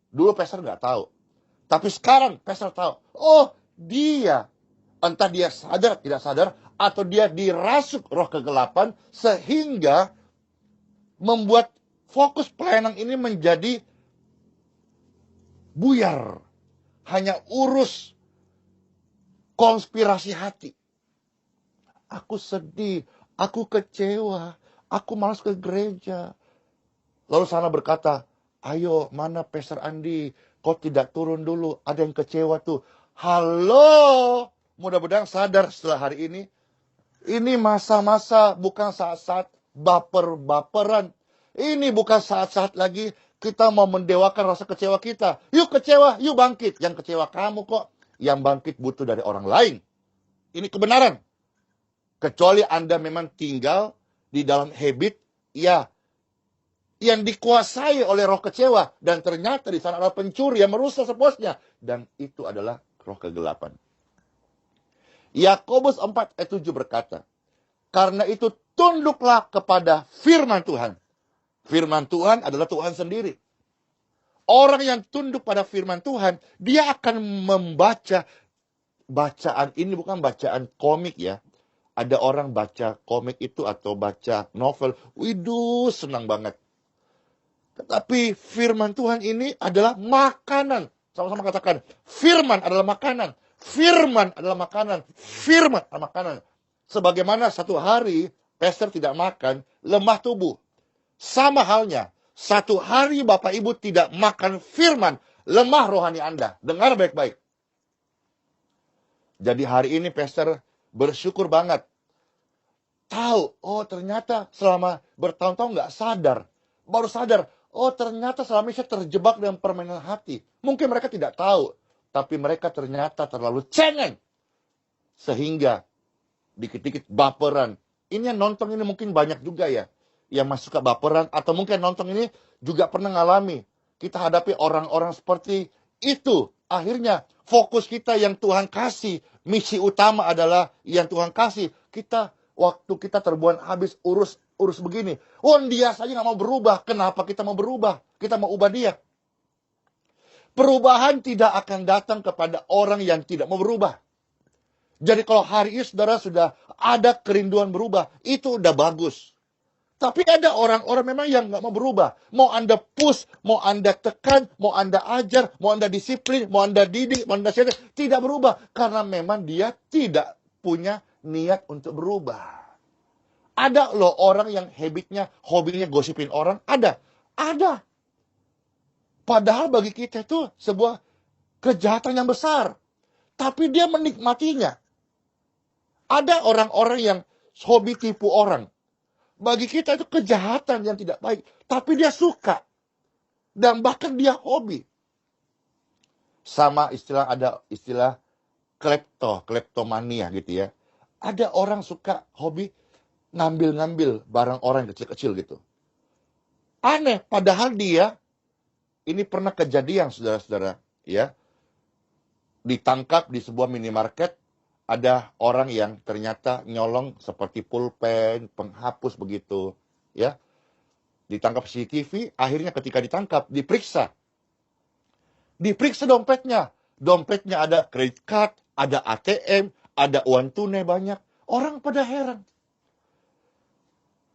Dulu pastor nggak tahu. Tapi sekarang pastor tahu. Oh dia. Entah dia sadar, tidak sadar, atau dia dirasuk roh kegelapan, sehingga membuat fokus pelayanan ini menjadi buyar. Hanya urus konspirasi hati. Aku sedih, aku kecewa, aku malas ke gereja. Lalu sana berkata, ayo mana Pastor Andi, kau tidak turun dulu, ada yang kecewa tuh. Halo, mudah-mudahan sadar setelah hari ini masa-masa bukan saat-saat baper-baperan. Ini bukan saat-saat lagi kita mau mendewakan rasa kecewa kita. Yuk kecewa, yuk bangkit. Yang kecewa kamu kok. Yang bangkit butuh dari orang lain. Ini kebenaran. Kecuali Anda memang tinggal di dalam habit, ya, yang dikuasai oleh roh kecewa. Dan ternyata di sana ada pencuri yang merusak sepuasnya. Dan itu adalah roh kegelapan. Yakobus 4 ayat 7 berkata, karena itu tunduklah kepada firman Tuhan. Firman Tuhan adalah Tuhan sendiri. Orang yang tunduk pada firman Tuhan, dia akan membaca bacaan ini bukan bacaan komik ya. Ada orang baca komik itu atau baca novel, widuh senang banget. Tetapi firman Tuhan ini adalah makanan. Sama-sama katakan, firman adalah makanan. Firman adalah makanan. Firman adalah makanan. Sebagaimana satu hari pastor tidak makan, lemah tubuh. Sama halnya, satu hari Bapak Ibu tidak makan firman, lemah rohani Anda. Dengar baik-baik. Jadi hari ini pastor bersyukur banget. Tahu, oh ternyata selama bertahun-tahun nggak sadar. Baru sadar, oh ternyata selama ini saya terjebak dalam permainan hati. Mungkin mereka tidak tahu, tapi mereka ternyata terlalu cengeng. Sehingga dikit-dikit baperan. Ini yang nonton ini mungkin banyak juga ya. Yang masuk ke baperan, atau mungkin nonton ini juga pernah ngalami. Kita hadapi orang-orang seperti itu. Akhirnya fokus kita yang Tuhan kasih, misi utama adalah yang Tuhan kasih. Waktu kita terbuang habis urus begini. Oh dia saja nggak mau berubah. Kenapa kita mau berubah? Kita mau ubah dia. Perubahan tidak akan datang kepada orang yang tidak mau berubah. Jadi kalau hari ini saudara sudah ada kerinduan berubah, itu udah bagus. Tapi ada orang-orang memang yang nggak mau berubah. Mau Anda push, mau Anda tekan, mau Anda ajar, mau Anda disiplin, mau Anda didik, mau Anda share, tidak berubah. Karena memang dia tidak punya niat untuk berubah. Ada loh orang yang hobinya gosipin orang. Ada. Padahal bagi kita itu sebuah kejahatan yang besar. Tapi dia menikmatinya. Ada orang-orang yang hobi tipu orang. Bagi kita itu kejahatan yang tidak baik. Tapi dia suka. Dan bahkan dia hobi. Sama ada istilah kleptomania gitu ya. Ada orang suka hobi ngambil-ngambil barang orang kecil-kecil gitu. Aneh, padahal dia, ini pernah kejadian saudara-saudara, ya. Ditangkap di sebuah minimarket, ada orang yang ternyata nyolong seperti pulpen, penghapus begitu, ya. Ditangkap CCTV, akhirnya ketika ditangkap, diperiksa. Diperiksa dompetnya. Dompetnya ada credit card, ada ATM, ada uang tunai banyak. Orang pada heran.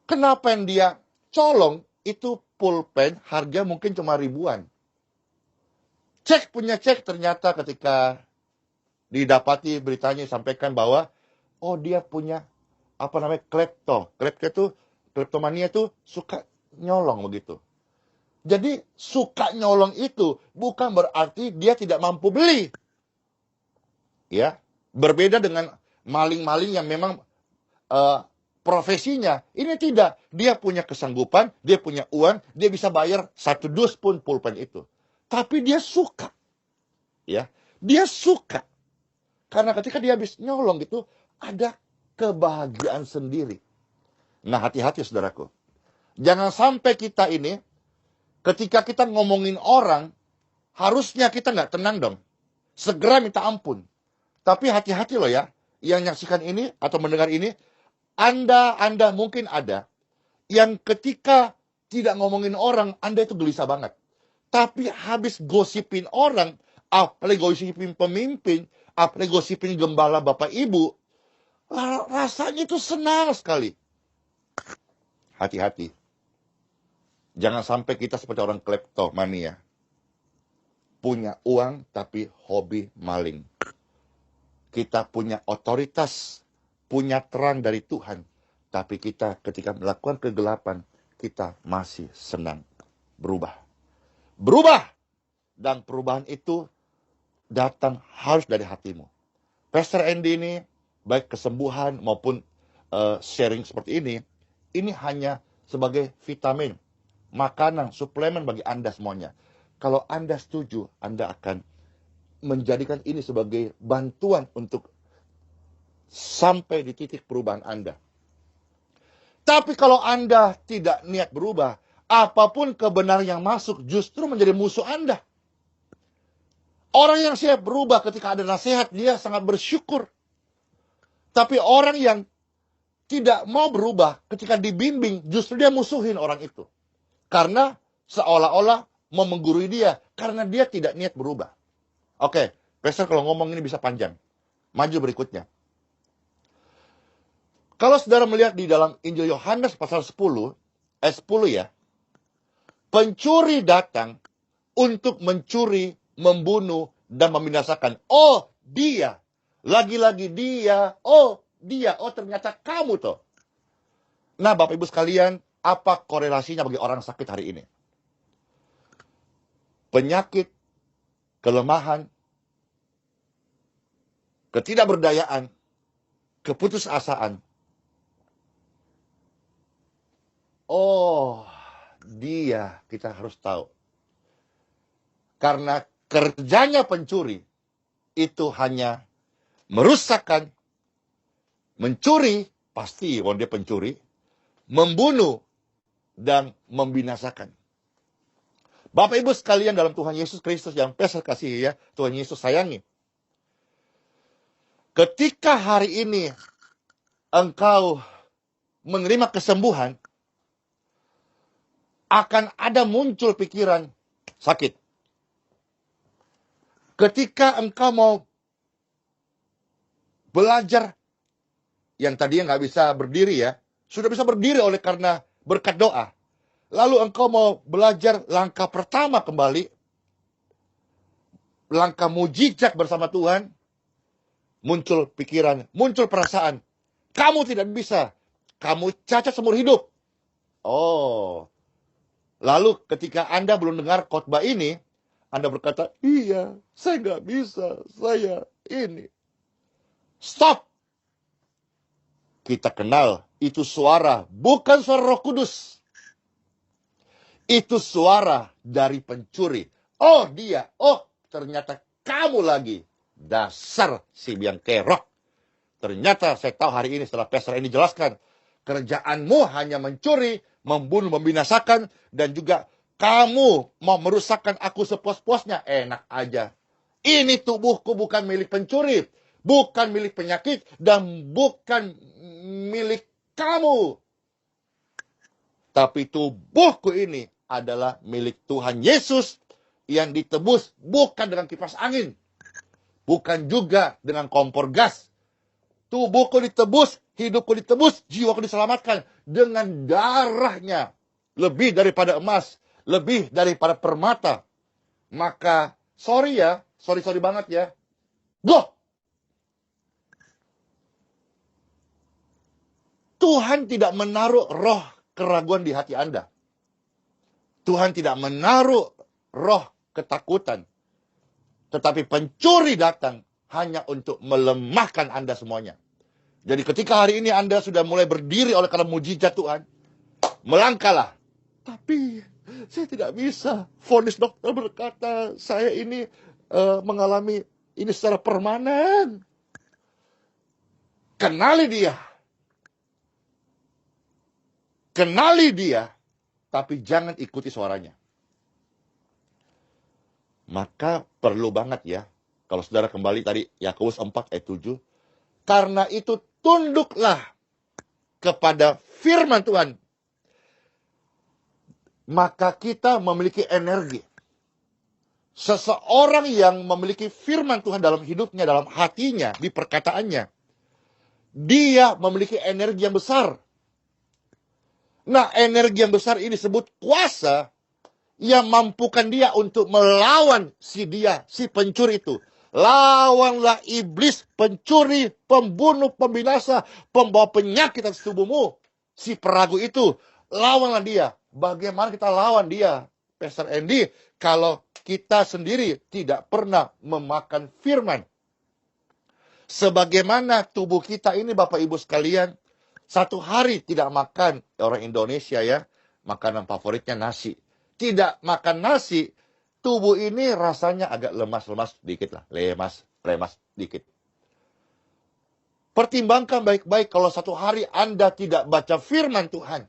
Kenapa yang dia colong itu pulpen harga mungkin cuma ribuan. Punya cek ternyata ketika didapati beritanya sampaikan bahwa oh dia punya kleptomania itu suka nyolong begitu. Jadi suka nyolong itu bukan berarti dia tidak mampu beli. Ya, berbeda dengan maling-maling yang memang profesinya. Ini tidak. Dia punya kesanggupan, dia punya uang, dia bisa bayar 1 dus pun pulpen itu. Tapi dia suka. Ya, dia suka. Karena ketika dia habis nyolong gitu, ada kebahagiaan sendiri. Nah, hati-hati saudaraku. Jangan sampai kita ini, ketika kita ngomongin orang, harusnya kita nggak tenang dong. Segera minta ampun. Tapi hati-hati loh ya, yang menyaksikan ini atau mendengar ini, Anda mungkin ada yang ketika tidak ngomongin orang, Anda itu gelisah banget. Tapi habis gosipin orang, apalagi gosipin pemimpin, apalagi gosipin gembala Bapak Ibu, rasanya itu senang sekali. Hati-hati. Jangan sampai kita seperti orang kleptomania. Punya uang tapi hobi maling. Kita punya otoritas, punya terang dari Tuhan. Tapi kita ketika melakukan kegelapan, kita masih senang berubah. Berubah! Dan perubahan itu datang harus dari hatimu. Pastor Andy ini, baik kesembuhan maupun sharing seperti ini hanya sebagai vitamin, makanan, suplemen bagi Anda semuanya. Kalau Anda setuju, Anda akan menjadikan ini sebagai bantuan untuk sampai di titik perubahan Anda. Tapi kalau Anda tidak niat berubah, apapun kebenaran yang masuk justru menjadi musuh Anda. Orang yang siap berubah ketika ada nasihat, dia sangat bersyukur. Tapi orang yang tidak mau berubah ketika dibimbing, justru dia musuhin orang itu. Karena seolah-olah mau menggurui dia, karena dia tidak niat berubah. Oke, Pastor kalau ngomong ini bisa panjang. Maju berikutnya. Kalau saudara melihat di dalam Injil Yohanes pasal 10, ayat 10 ya. Pencuri datang untuk mencuri, membunuh, dan membinasakan. Oh, dia. Lagi-lagi dia. Oh, dia. Oh, ternyata kamu toh. Nah, Bapak Ibu sekalian, apa korelasinya bagi orang sakit hari ini? Penyakit, kelemahan, ketidakberdayaan, keputusasaan. Oh, dia kita harus tahu. Karena kerjanya pencuri itu hanya merusakkan, mencuri, pasti kalau dia pencuri, membunuh, dan membinasakan. Bapak Ibu sekalian dalam Tuhan Yesus Kristus yang Pastor kasih ya, Tuhan Yesus sayangi. Ketika hari ini engkau menerima kesembuhan, akan ada muncul pikiran sakit. Ketika engkau mau belajar, yang tadinya nggak bisa berdiri ya, sudah bisa berdiri oleh karena berkat doa. Lalu engkau mau belajar langkah pertama kembali, langkah mujizat bersama Tuhan, muncul pikiran, muncul perasaan, kamu tidak bisa, kamu cacat seumur hidup. Oh, lalu ketika Anda belum dengar khotbah ini, Anda berkata, iya, saya nggak bisa, saya ini. Stop! Kita kenal, itu suara, bukan suara Roh Kudus. Itu suara dari pencuri. Oh dia, oh ternyata kamu lagi. Dasar si biang kerok. Ternyata saya tahu hari ini setelah Pastor ini jelaskan, kerjaanmu hanya mencuri, membunuh, membinasakan, dan juga kamu mau merusakkan aku sepuas-puasnya. Enak aja. Ini tubuhku bukan milik pencuri, bukan milik penyakit, dan bukan milik kamu. Tapi tubuhku ini adalah milik Tuhan Yesus yang ditebus bukan dengan kipas angin, bukan juga dengan kompor gas. Tubuhku ditebus, hidupku ditebus, jiwaku diselamatkan dengan darahnya. Lebih daripada emas, lebih daripada permata. Maka, sorry banget ya. Loh! Tuhan tidak menaruh roh keraguan di hati Anda. Tuhan tidak menaruh roh ketakutan. Tetapi pencuri datang hanya untuk melemahkan Anda semuanya. Jadi ketika hari ini Anda sudah mulai berdiri oleh karena mujizat Tuhan, melangkahlah. Tapi saya tidak bisa. Vonis dokter berkata, saya ini mengalami ini secara permanen. Kenali dia. Kenali dia, tapi jangan ikuti suaranya. Maka perlu banget ya, kalau saudara kembali tadi Yakobus 4 ayat 7, karena itu tunduklah kepada firman Tuhan. Maka kita memiliki energi. Seseorang yang memiliki firman Tuhan dalam hidupnya, dalam hatinya, di perkataannya, dia memiliki energi yang besar. Nah, energi yang besar ini disebut kuasa yang mampukan dia untuk melawan si pencuri itu. Lawanlah iblis, pencuri, pembunuh, pembinasa, pembawa penyakit atas tubuhmu. Si peragu itu, lawanlah dia. Bagaimana kita lawan dia, Pastor Andy, kalau kita sendiri tidak pernah memakan firman? Sebagaimana tubuh kita ini, Bapak Ibu sekalian, satu hari tidak makan, orang Indonesia ya, makanan favoritnya nasi. Tidak makan nasi, tubuh ini rasanya agak lemas-lemas dikit lah. Lemas dikit. Pertimbangkan baik-baik kalau satu hari Anda tidak baca firman Tuhan.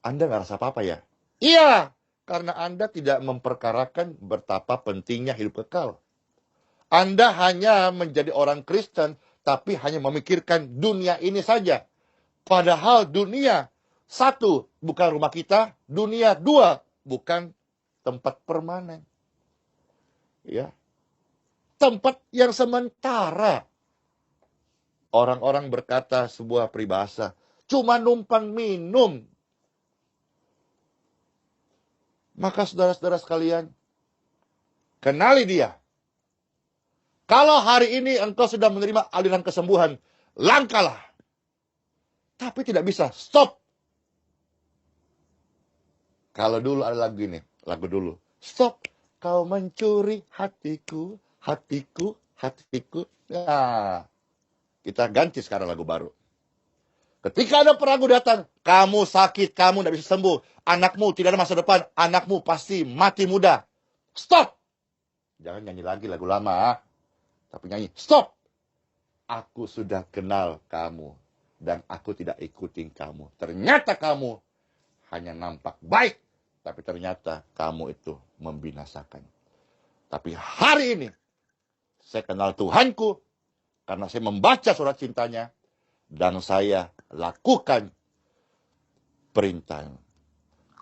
Anda nggak rasa apa-apa ya? Iya, karena Anda tidak memperkarakan betapa pentingnya hidup kekal. Anda hanya menjadi orang Kristen, tapi hanya memikirkan dunia ini saja. Padahal dunia, satu, bukan rumah kita. Dunia, dua, bukan tempat permanen. Ya, tempat yang sementara. Orang-orang berkata sebuah peribahasa, cuma numpang minum. Maka saudara-saudara sekalian, kenali dia. Kalau hari ini engkau sudah menerima aliran kesembuhan, langkahlah. Tapi tidak bisa, stop. Kalau dulu ada lagu ini, lagu dulu. Stop, kau mencuri hatiku, hatiku, hatiku. Nah, kita ganti sekarang lagu baru. Ketika ada peragu datang, kamu sakit, kamu tidak bisa sembuh. Anakmu tidak ada masa depan, anakmu pasti mati muda. Stop. Jangan nyanyi lagi lagu lama. Tapi nyanyi, stop. Aku sudah kenal kamu. Dan aku tidak ikutin kamu. Ternyata kamu hanya nampak baik. Tapi ternyata kamu itu membinasakan. Tapi hari ini, saya kenal Tuhanku. Karena saya membaca surat cintanya. Dan saya lakukan perintah.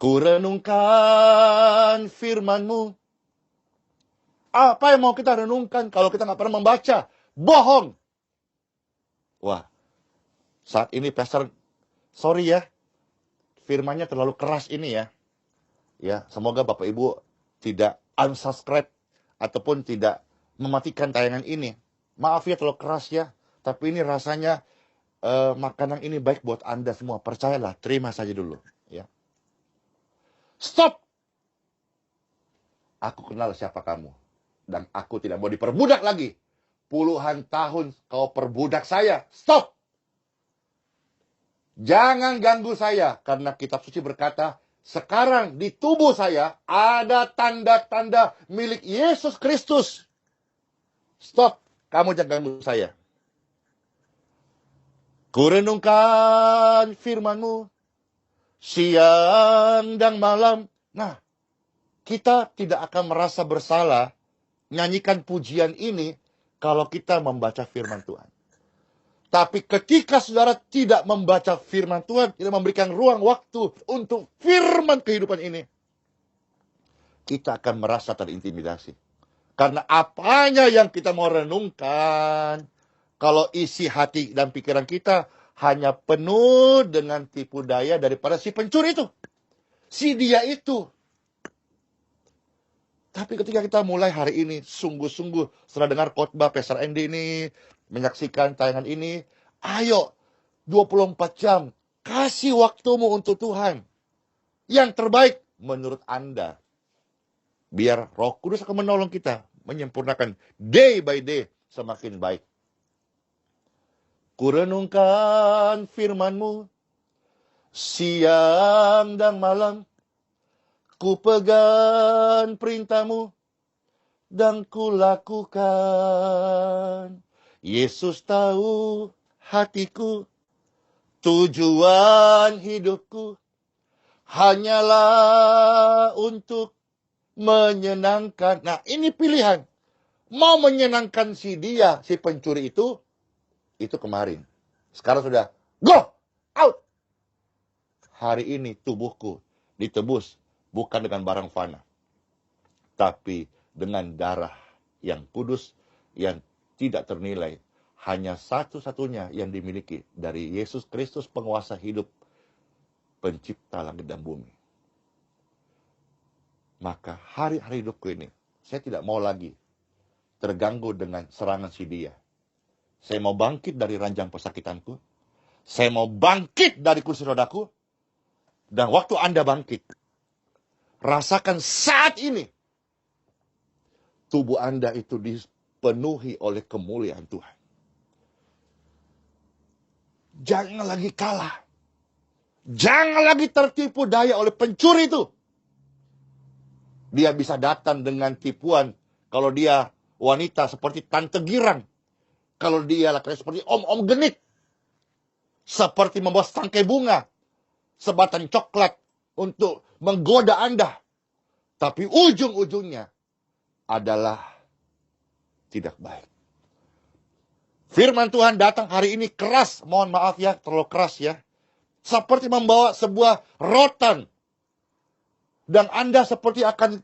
Ku renungkan firman-Mu. Apa yang mau kita renungkan kalau kita nggak pernah membaca? Bohong. Wah, saat ini Pastor, sorry ya, firmannya terlalu keras ini ya. Ya, semoga Bapak Ibu tidak unsubscribe ataupun tidak mematikan tayangan ini. Maaf ya terlalu keras ya, tapi ini rasanya makanan ini baik buat Anda semua. Percayalah, terima saja dulu. Ya. Stop! Aku kenal siapa kamu. Dan aku tidak mau diperbudak lagi. Puluhan tahun kau perbudak saya. Stop! Jangan ganggu saya. Karena kitab suci berkata, sekarang di tubuh saya ada tanda-tanda milik Yesus Kristus. Stop! Kamu jangan ganggu saya. Ku renungkan firman-Mu siang dan malam. Nah, kita tidak akan merasa bersalah nyanyikan pujian ini kalau kita membaca firman Tuhan. Tapi ketika saudara tidak membaca firman Tuhan, tidak memberikan ruang waktu untuk firman kehidupan ini, kita akan merasa terintimidasi. Karena apanya yang kita mau renungkan, kalau isi hati dan pikiran kita hanya penuh dengan tipu daya daripada si pencuri itu. Si dia itu. Tapi ketika kita mulai hari ini, sungguh-sungguh setelah dengar khotbah Pastor Andy ini, menyaksikan tayangan ini, ayo 24 jam, kasih waktumu untuk Tuhan. yang terbaik menurut Anda. Biar Roh Kudus akan menolong kita menyempurnakan day by day semakin baik. Kurenungkan firman-Mu siang dan malam. Ku pegang perintah-Mu dan ku lakukan. Yesus tahu hatiku, tujuan hidupku hanyalah untuk menyenangkan. Nah, ini pilihan. Mau menyenangkan si pencuri itu kemarin. Sekarang sudah, go, out. Hari ini tubuhku ditebus bukan dengan barang fana, tapi dengan darah yang kudus, yang tidak ternilai. Hanya satu-satunya yang dimiliki dari Yesus Kristus, penguasa hidup, pencipta langit dan bumi. Maka hari-hari hidupku ini, saya tidak mau lagi terganggu dengan serangan si dia. Saya mau bangkit dari ranjang pesakitanku. Saya mau bangkit dari kursi rodaku. Dan waktu Anda bangkit, rasakan saat ini tubuh Anda itu dipenuhi oleh kemuliaan Tuhan. Jangan lagi kalah. Jangan lagi tertipu daya oleh pencuri itu. Dia bisa datang dengan tipuan. Kalau dia wanita seperti Tante Girang. Kalau dia laki-laki seperti Om-Om Genit. Seperti membawa tangkai bunga. Sebatang coklat untuk menggoda Anda. Tapi ujung-ujungnya adalah tidak baik. Firman Tuhan datang hari ini keras. Mohon maaf ya, terlalu keras ya. Seperti membawa sebuah rotan. Dan Anda seperti akan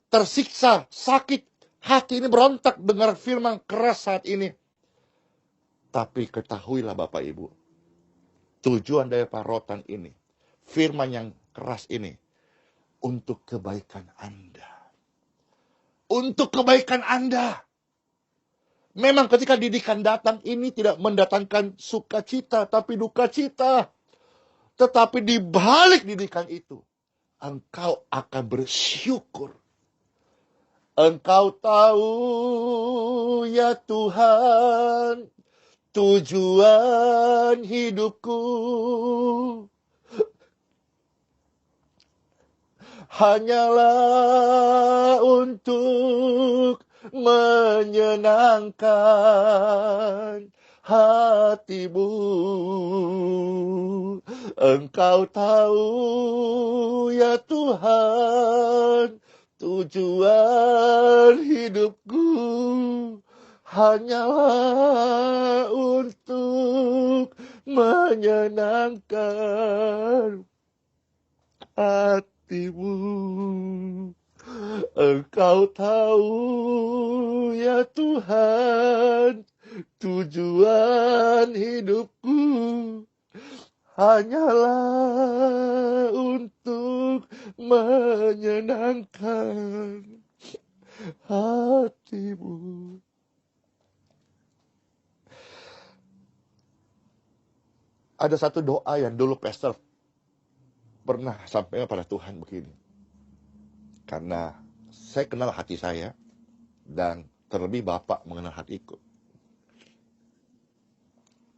tersiksa, sakit. Hati ini berontak dengar firman keras saat ini. Tapi ketahuilah Bapak Ibu. Tujuan dari rotan ini. Firman yang keras ini. Untuk kebaikan Anda. Untuk kebaikan Anda. Memang ketika didikan datang ini tidak mendatangkan sukacita, tapi duka cita. Tetapi di balik didikan itu, engkau akan bersyukur. Engkau tahu ya Tuhan, tujuan hidupku hanyalah untuk menyenangkan hatimu. Engkau tahu ya Tuhan, tujuan hidupku hanyalah untuk menyenangkan hatimu. Engkau tahu ya Tuhan, tujuan hidupku hanyalah untuk menyenangkan hatimu. Ada satu doa yang dulu Pastor pernah sampaikan pada Tuhan begini. Karena saya kenal hati saya, dan terlebih Bapak mengenal hatiku.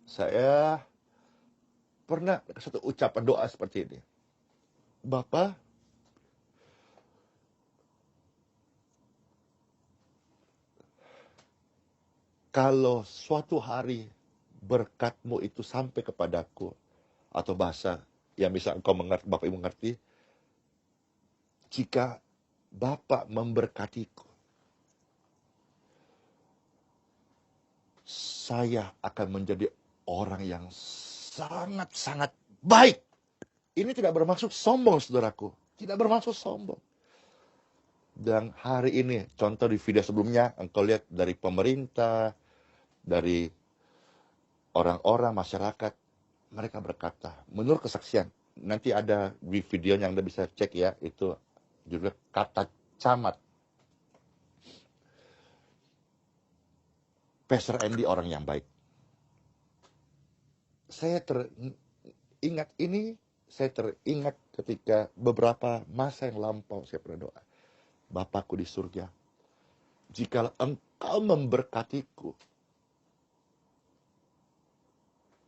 Saya pernah satu ucapan doa seperti ini. Bapak, kalau suatu hari berkat-Mu itu sampai kepadaku, atau bahasa yang bisa engkau mengerti, Bapak Ibu mengerti, jika Bapak memberkatiku, saya akan menjadi orang yang sangat-sangat baik. Ini tidak bermaksud sombong, saudaraku. Tidak bermaksud sombong. Dan hari ini, contoh di video sebelumnya, engkau lihat dari pemerintah, dari orang-orang, masyarakat, mereka berkata, menurut kesaksian, nanti ada di video yang Anda bisa cek ya, itu juga kata camat. Pastor Andy orang yang baik. Saya teringat ini Saya teringat ketika beberapa masa yang lampau saya berdoa. Bapakku di surga, jikalau engkau memberkatiku,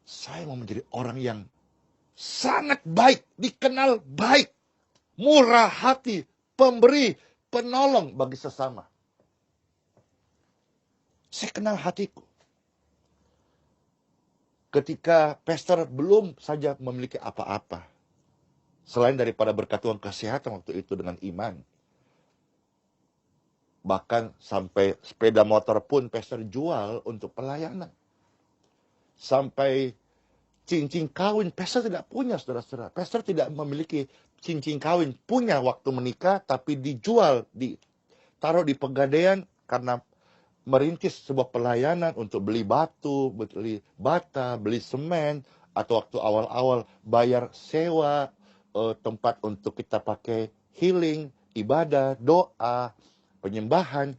saya mau menjadi orang yang sangat baik, dikenal baik, murah hati, pemberi, penolong bagi sesama. Saya kenal hatiku. Ketika pastor belum saja memiliki apa-apa, selain daripada berkat Tuhan kesehatan waktu itu dengan iman. Bahkan sampai sepeda motor pun pastor jual untuk pelayanan. Sampai cincin kawin, pastor tidak punya, saudara-saudara. Pastor tidak memiliki cincin kawin. Punya waktu menikah, tapi dijual, ditaruh di pegadaian karena merintis sebuah pelayanan untuk beli batu, beli bata, beli semen, atau waktu awal-awal bayar sewa tempat untuk kita pakai healing, ibadah, doa, penyembahan.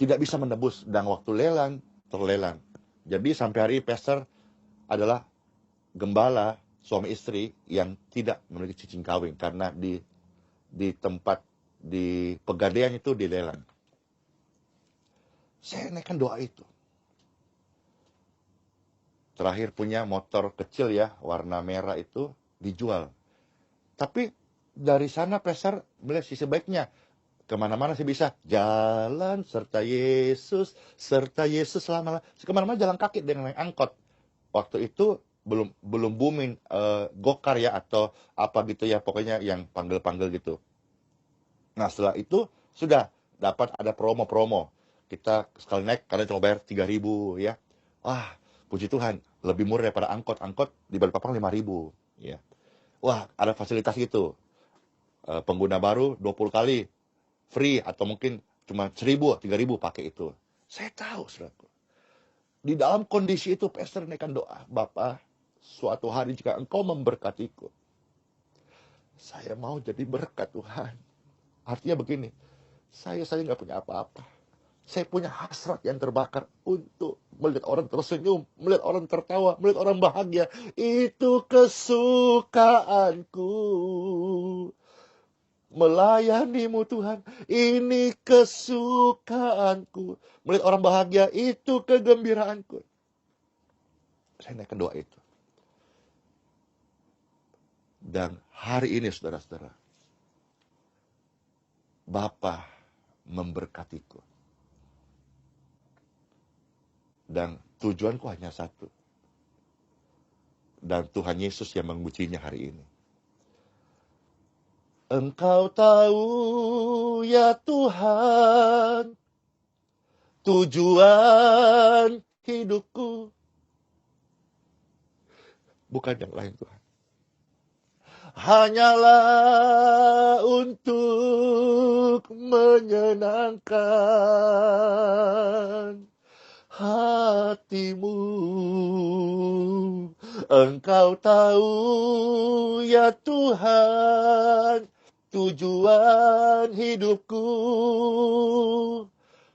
Tidak bisa menebus dan waktu lelang, terlelang. Jadi sampai hari ini pastor adalah gembala suami istri yang tidak memiliki cincin kawin karena di tempat di pegadaian itu dilelang. Saya naikkan doa itu. Terakhir punya motor kecil ya, warna merah itu dijual. Tapi dari sana pastor melihat sisi baiknya. Kemana-mana sih bisa jalan serta Yesus selama kemana-mana jalan kaki dengan naik angkot. Waktu itu belum booming gokar ya atau apa gitu ya, pokoknya yang panggil-panggil gitu. Nah setelah itu sudah dapat ada promo-promo. Kita sekali naik karena cuma bayar 3.000 ya. Wah, puji Tuhan, lebih murah daripada angkot. Angkot di Balikpapan 5.000 ya. Wah, ada fasilitas gitu. Pengguna baru 20 kali free atau mungkin cuma 1.000, 3.000 pakai itu. Saya tahu, saudaraku. Di dalam kondisi itu pastor naikkan doa, Bapa, suatu hari jika engkau memberkatiku, saya mau jadi berkat Tuhan. Artinya begini, saya nggak punya apa-apa. Saya punya hasrat yang terbakar untuk melihat orang tersenyum, melihat orang tertawa, melihat orang bahagia. Itu kesukaanku. Melayanimu Tuhan, ini kesukaanku. Melihat orang bahagia, itu kegembiraanku. Saya naikkan doa itu. Dan hari ini saudara-saudara, Bapa memberkatiku. Dan tujuanku hanya satu. Dan Tuhan Yesus yang mengujinya hari ini. Engkau tahu ya Tuhan, tujuan hidupku. Bukan yang lain Tuhan. Hanyalah untuk menyenangkan hatimu. Engkau tahu ya Tuhan, tujuan hidupku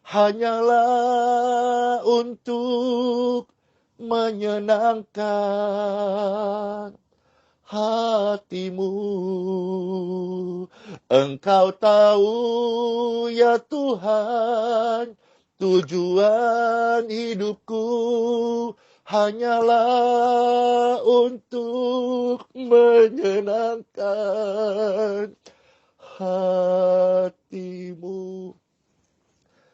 hanyalah untuk menyenangkan hatimu. Engkau tahu ya Tuhan, tujuan hidupku hanyalah untuk menyenangkan hatimu.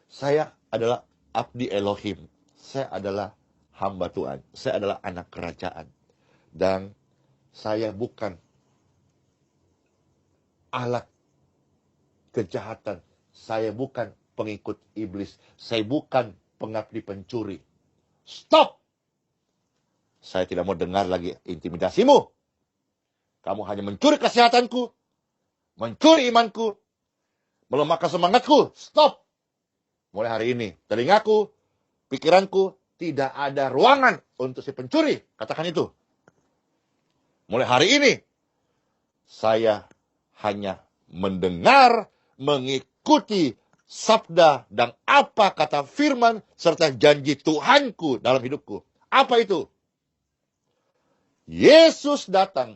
Saya adalah abdi Elohim. Saya adalah hamba Tuhan. Saya adalah anak kerajaan. Dan saya bukan alat kejahatan. Saya bukan pengikut iblis. Saya bukan pengabdi pencuri. Stop! Saya tidak mau dengar lagi intimidasimu. Kamu hanya mencuri kesehatanku, mencuri imanku, melemahkan semangatku. Stop! Mulai hari ini, telingaku, pikiranku, tidak ada ruangan untuk si pencuri. Katakan itu. Mulai hari ini, saya hanya mendengar, mengikuti sabda dan apa kata firman serta janji Tuhanku dalam hidupku. Apa itu? Yesus datang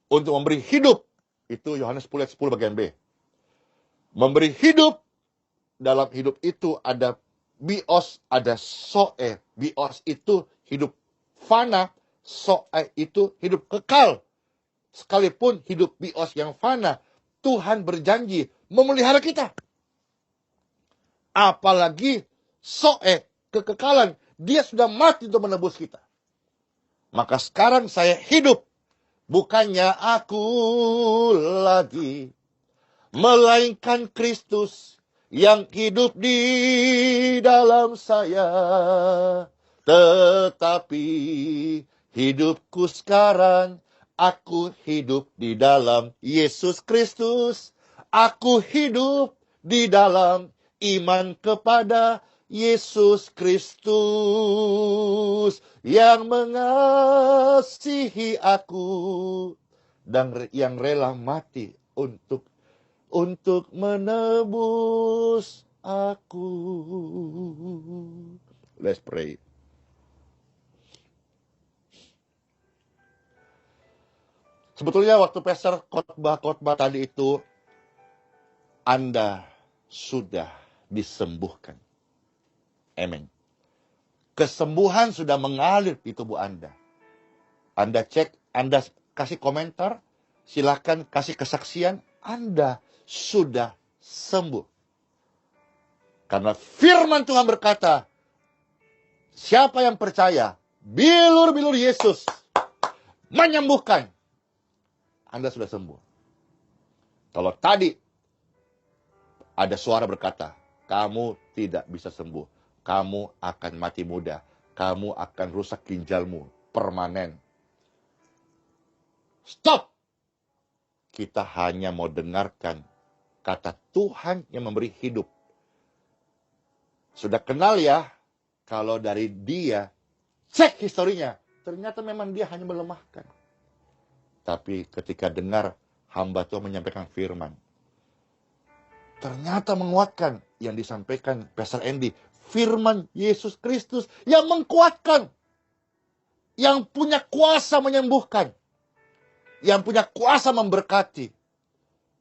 untuk memberi hidup. Itu Yohanes 10 ayat 10 bagian B. Memberi hidup. Dalam hidup itu ada bios, ada zoe. Bios itu hidup fana, zoe itu hidup kekal. Sekalipun hidup bios yang fana, Tuhan berjanji memelihara kita. Apalagi zoe, kekekalan. Dia sudah mati untuk menebus kita. Maka sekarang saya hidup. Bukannya aku lagi, melainkan Kristus yang hidup di dalam saya. Tetapi hidupku sekarang, aku hidup di dalam Yesus Kristus. Aku hidup di dalam iman kepada Yesus Kristus yang mengasihi aku dan yang rela mati untuk menebus aku. Let's pray. Sebetulnya waktu pastor khotbah tadi itu, Anda sudah disembuhkan. Amin. Kesembuhan sudah mengalir di tubuh Anda. Anda cek, Anda kasih komentar, silakan kasih kesaksian, Anda sudah sembuh. Karena firman Tuhan berkata, siapa yang percaya, bilur-bilur Yesus menyembuhkan, Anda sudah sembuh. Kalau tadi ada suara berkata, kamu tidak bisa sembuh. Kamu akan mati muda. Kamu akan rusak ginjalmu permanen. Stop! Kita hanya mau dengarkan kata Tuhan yang memberi hidup. Sudah kenal ya, kalau dari dia, cek historinya. Ternyata memang dia hanya melemahkan. Tapi ketika dengar hamba Tuhan menyampaikan firman, ternyata menguatkan yang disampaikan Pastor Andy. Firman Yesus Kristus yang mengkuatkan. Yang punya kuasa menyembuhkan. Yang punya kuasa memberkati.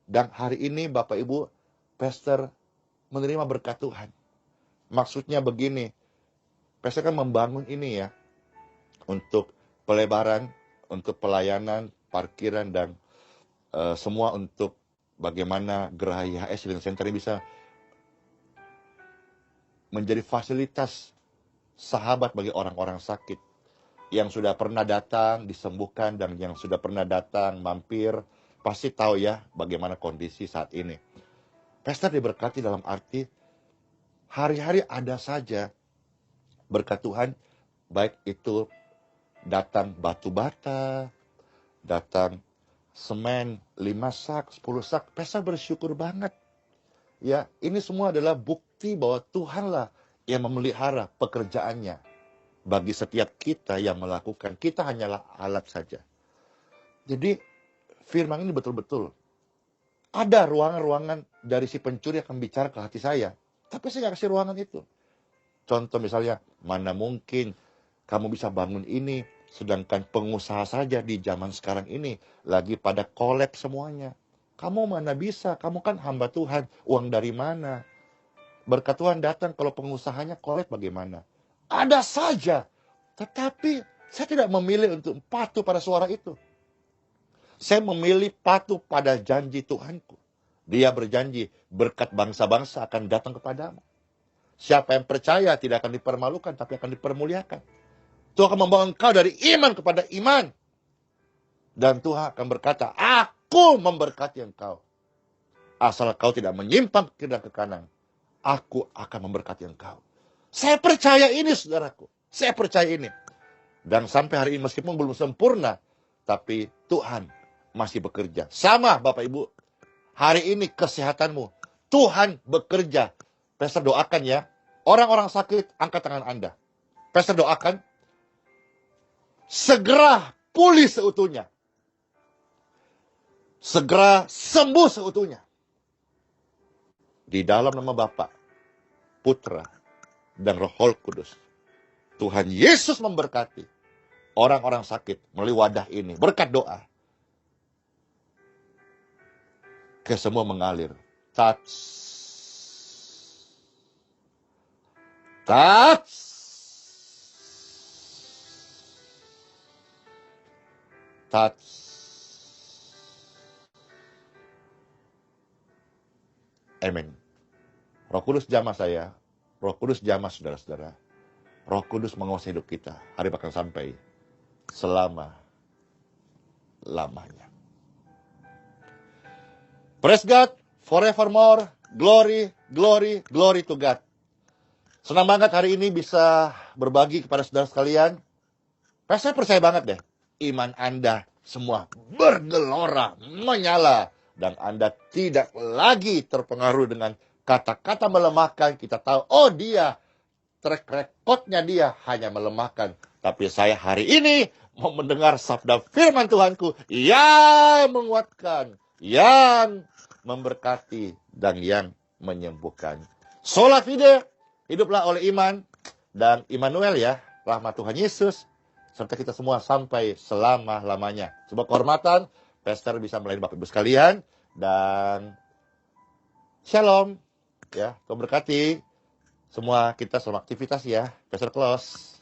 Dan hari ini Bapak Ibu, Pastor menerima berkat Tuhan. Maksudnya begini, Pastor kan membangun ini ya. Untuk pelebaran, untuk pelayanan, parkiran, dan semua untuk bagaimana Geraha IHS Healing Center ini bisa menjadi fasilitas sahabat bagi orang-orang sakit yang sudah pernah datang disembuhkan dan yang sudah pernah datang mampir pasti tahu ya bagaimana kondisi saat ini. Pastor diberkati dalam arti hari-hari ada saja berkat Tuhan, baik itu datang batu bata, datang semen 5 sak, 10 sak, Pastor bersyukur banget. Ya, ini semua adalah bukti bahwa Tuhanlah yang memelihara pekerjaannya bagi setiap kita yang melakukan. Kita hanyalah alat saja. Jadi firman ini betul-betul ada ruangan-ruangan dari si pencuri akan bicara ke hati saya. Tapi saya nggak kasih ruangan itu. Contoh misalnya, mana mungkin kamu bisa bangun ini, sedangkan pengusaha saja di zaman sekarang ini lagi pada collab semuanya. Kamu mana bisa, kamu kan hamba Tuhan, uang dari mana? Berkat Tuhan datang kalau pengusahanya collab bagaimana? Ada saja, tetapi saya tidak memilih untuk patuh pada suara itu. Saya memilih patuh pada janji Tuhanku. Dia berjanji, berkat bangsa-bangsa akan datang kepadamu. Siapa yang percaya tidak akan dipermalukan, tapi akan dipermuliakan. Tuhan akan membawa engkau dari iman kepada iman. Dan Tuhan akan berkata, aku memberkati engkau. Asal kau tidak menyimpang ke kiri dan ke kanan, aku akan memberkati engkau. Saya percaya ini, saudaraku. Saya percaya ini. Dan sampai hari ini meskipun belum sempurna, tapi Tuhan masih bekerja. Sama Bapak Ibu, hari ini kesehatanmu, Tuhan bekerja. Pastor doakan ya, orang-orang sakit, angkat tangan Anda. Pastor doakan, segera pulih seutuhnya. Segera sembuh seutuhnya. Di dalam nama Bapa, Putra, dan Roh Kudus. Tuhan Yesus memberkati orang-orang sakit melalui wadah ini. Berkat doa. Ke semua mengalir. Touch. Touch. Touch. Amin. Roh Kudus jamah saya. Roh Kudus jamah saudara-saudara. Roh Kudus menguasai hidup kita. Hari akan sampai selama-lamanya. Praise God, forevermore, glory, glory, glory to God. Senang banget hari ini bisa berbagi kepada saudara sekalian. Saya percaya banget deh, iman Anda semua bergelora, menyala. Dan Anda tidak lagi terpengaruh dengan kata-kata melemahkan. Kita tahu, oh dia, track recordnya dia hanya melemahkan. Tapi saya hari ini mau mendengar sabda firman Tuhanku yang menguatkan, yang memberkati, dan yang menyembuhkan. Sola fide, hiduplah oleh iman, dan Immanuel ya, rahmat Tuhan Yesus, serta kita semua sampai selama-lamanya. Sebuah kehormatan, Pastor bisa melayani Bapak Ibu sekalian, dan shalom, ya, Tuhan berkati semua kita selama aktivitas ya. Pastor close.